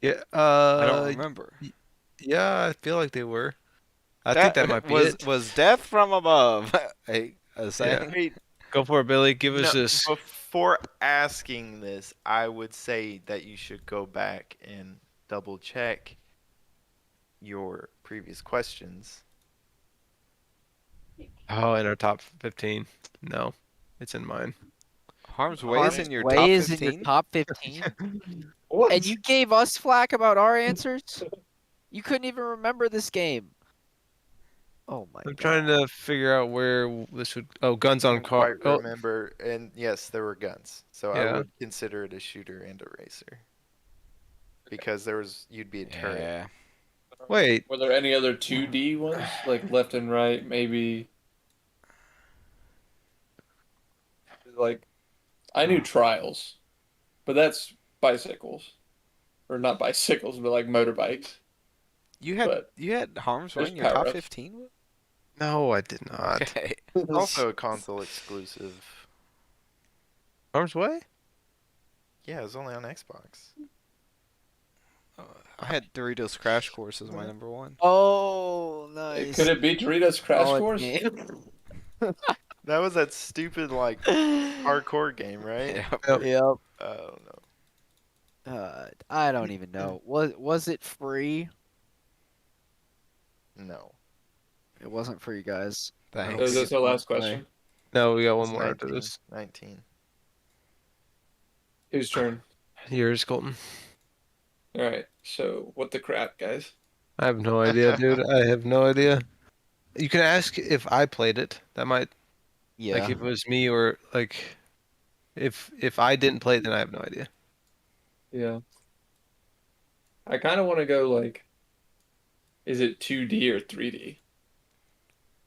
Yeah. I don't remember. Yeah, I feel like they were. I think that might be was it. was death from above a saying? Wait, Go for it, Billy. Give us no, this. before asking this, I would say that you should go back and double check your previous questions. Oh, in our top 15. No, it's in mine. Harm's Way is in your Way top is in 15? your top 15, What? and you gave us flack about our answers. You couldn't even remember this game. Oh my I'm god! trying to figure out where this would. Oh, guns on Don't car. quite Oh, remember, and yes, there were guns, so I Yeah. would consider it a shooter and a racer. Because you'd be a turret. Yeah. wait. Were there any other 2D ones like left and right? Maybe. Like, I knew Trials, but that's bicycles, or not bicycles, but like motorbikes. But You had Harm's Way there's in your top power-ups. 15? No, I did not. Okay. Also a console exclusive. Harm's Way? Yeah, it was only on Xbox. I had Doritos Crash Course as my number one. Oh, nice. Could it be Doritos Crash Solid Course? game. That was that stupid like hardcore game, right? Yeah. Yep. Yep. Oh no. I don't even know. Was it free? No. It wasn't free, guys. Thanks. Is this our last Play. question? No, we got one It's more after 19, this. 19. Whose turn? Yours, Colton. All right. So, what the crap, guys? I have no idea, dude. I have no idea. You can ask if I played it. That might Yeah. like if it was me or like if I didn't play it, then I have no idea. Yeah. I kind of want to go like, is it 2D or 3D?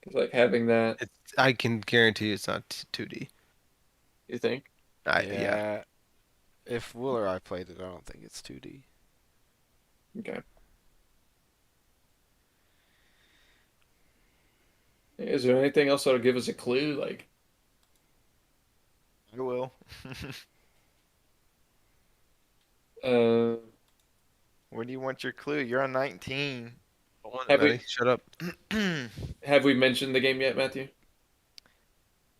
Because like having that, I can guarantee it's not 2D. you think? Yeah. If Will or I played it, I don't think it's 2D. Okay. Is there anything else that'll give us a clue? Like, I will. uh, Where do you want your clue? You're on 19. Have we- Shut up. have we mentioned the game yet, Matthew?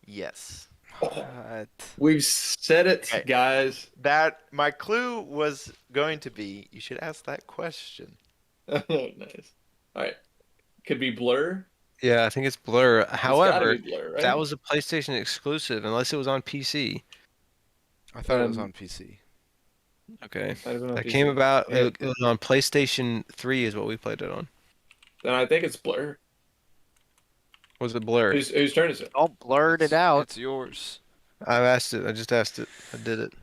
Yes. What? We've said it, Okay. guys. That my clue was going to be you should ask that question. Oh, nice. All right. Could be Blur. Yeah, I think it's Blur. It's gotta However, be Blur, right? that was a PlayStation exclusive, unless it was on PC. I thought it was Um, on PC. Okay. Might have been on That PC. came about. Yeah. It was on PlayStation 3, is what we played it on. Then I think it's Blur. Was it Blur? Whose turn is it? Don't blurt it out. It's yours. I asked it. I just asked it. I did it.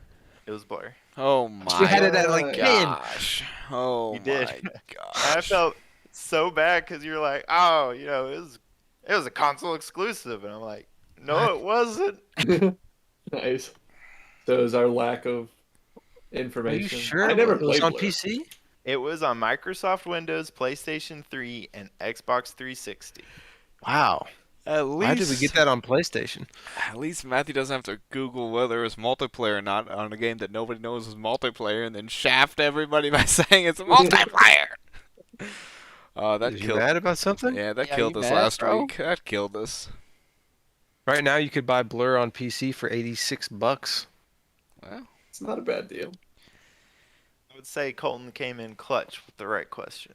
It was Blur. Oh You had my it at like 10. gosh. Oh You did. my I gosh. felt so bad because you're like, oh, it was a console exclusive, and I'm like, no, it wasn't. Nice. So is our lack of Are information. you sure? I never it was played on Blur. PC? It was on Microsoft Windows, PlayStation 3, and Xbox 360. Wow. At Why did we least, get that on PlayStation? at least Matthew doesn't have to Google whether it's multiplayer or not on a game that nobody knows is multiplayer, and then shaft everybody by saying it's multiplayer. That Is you killed. mad about something? Yeah, that Yeah, killed you us mad, last bro? week. That killed us. Right now, you could buy Blur on PC for $86. Well, It's not a bad deal. I would say Colton came in clutch with the right question.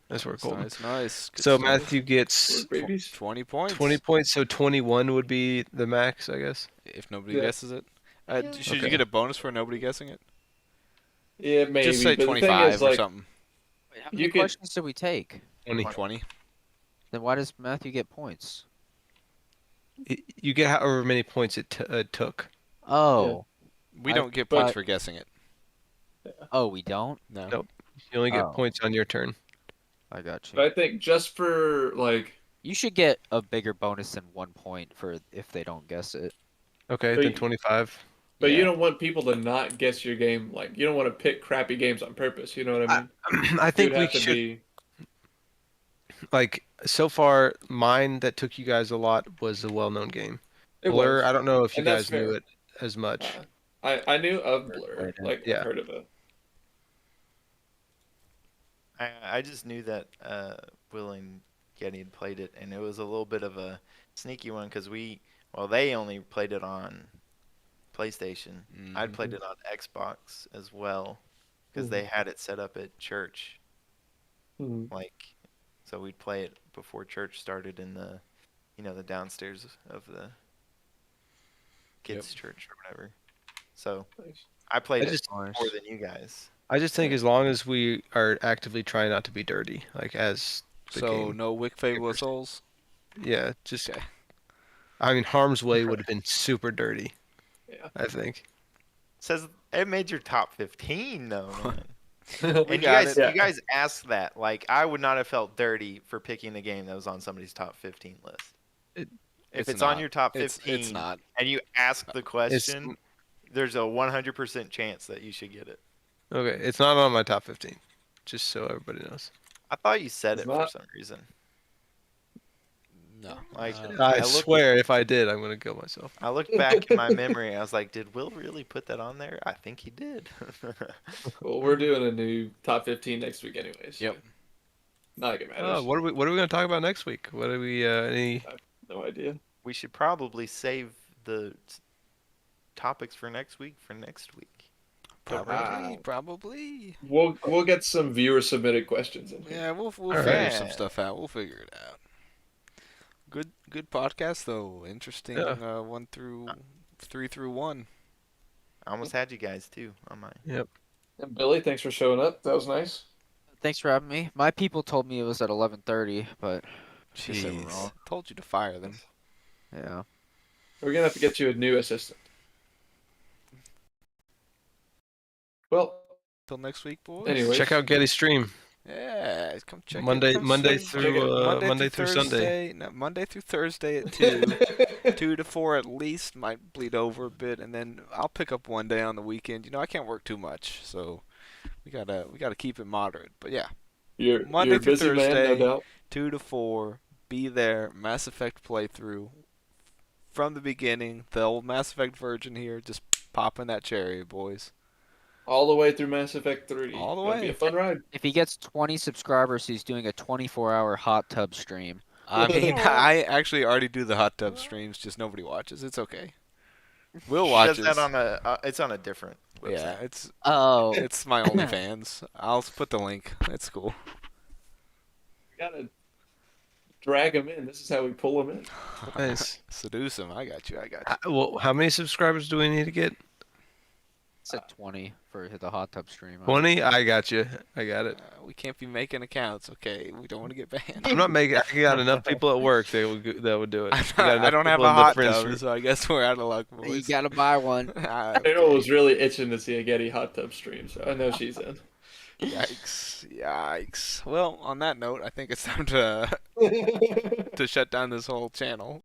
That's where it's Colton. nice, nice. Good So stuff. Matthew gets We're babies. 20 points. 20 points, so 21 would be the max, I guess. If nobody Yeah. guesses it. Should Okay. you get a bonus for nobody guessing it? Yeah, maybe. Just say but the thing 25 is, or like, something. Wait, how You many could- questions did we take? 20. 20. Then why does Matthew get points? You get however many points it took. Oh, We I- don't get points but- for guessing it. oh, we don't. No. Nope. You only get Oh. points on your turn. I got you. but I think just for like, You should get a bigger bonus than 1 point for if they don't guess it. Okay, But then you- 25. but you Yeah. don't want people to not guess your game. Like, you don't want to pick crappy games on purpose. You know what I mean? I You think would we have to should, be. like, so far, mine that took you guys a lot was a well-known game. It Blur, was. I don't know if you And that's guys knew fair. it as much. I knew of Heard Blur. it. Like, Yeah. I've heard of it. I just knew that Will and Getty had played it, and it was a little bit of a sneaky one because they only played it on PlayStation. I'd played it on Xbox as well because they had it set up at church. Mhm. Like, so we'd play it before church started in the, the downstairs of the kids' church or whatever. So Nice. I played I it just- more than you guys. I just think as long as we are actively trying not to be dirty, like as the So game. no Wick Fable Souls. Yeah, just. Okay. I mean, Harm's Way would have been super dirty. Yeah. I think. Says it made your top 15 though, man. We And you got guys, it. Yeah. you guys asked that. Like, I would not have felt dirty for picking a game that was on somebody's top 15 list. If it's on not. your top It's 15 not. and you ask the question, there's a 100% chance that you should get it. Okay, it's not on my top 15. Just so everybody knows. I thought you said It's it for not? some reason. No. Like, I looked- swear, if I did, I'm gonna kill myself. I looked back in my memory. I was like, did Will really put that on there? I think he did. Well, we're doing a new top 15 next week, anyways. Yep. Not like it matters. Oh, what are we gonna talk about next week? What are we any? No idea. We should probably save the topics for next week. Probably. Probably. We'll get some viewer submitted questions in here. Yeah, we'll All figure right. some stuff out. We'll figure it out. Good podcast though. Interesting. Yeah. 3 through 1. I almost had you guys too on mine. And Billy, thanks for showing up. That was nice. Thanks for having me. My people told me it was at 11:30, but guess they were Jeez. wrong. Told you to fire them. yeah. We're gonna have to get you a new assistant. Well, Till next week, boys. Anyway. Check out Getty Stream. Yeah, come check Monday- it. Come Monday check through, it. Monday through Sunday. Thursday, no, Monday through Thursday at 2. 2 to 4 at least. Might bleed over a bit, and then I'll pick up one day on the weekend. I can't work too much, so we gotta keep it moderate. But yeah, you're Monday a through busy man, Thursday. no doubt. 2 to 4. Be there. Mass Effect playthrough from the beginning. The old Mass Effect virgin here, just popping that cherry, boys. All the way through Mass Effect 3. All the It'll be way. a fun ride. If he gets 20 subscribers, he's doing a 24-hour hot tub stream. I mean, I actually already do the hot tub streams, just nobody watches. It's okay. Will She watches. does that on a. It's on a different website. Yeah, it's Oh, it's my OnlyFans. I'll put the link. It's cool. We gotta drag them in. This is how we pull them in. Nice. Seduce him. I got you. I got you. Well, how many subscribers do we need to get? said 20 for the hot tub stream. 20? I got you. I got it. We can't be making accounts, okay? We don't want to get banned. I'm not making. I got enough people at work that would do it. I'm We got not- I enough don't have people a in the hot French tub, room. so I guess we're out of luck, You boys. gotta buy one. Rachel was really itching to see a Getty hot tub stream, so I know she's in. Yikes! Yikes! Well, on that note, I think it's time to shut down this whole channel.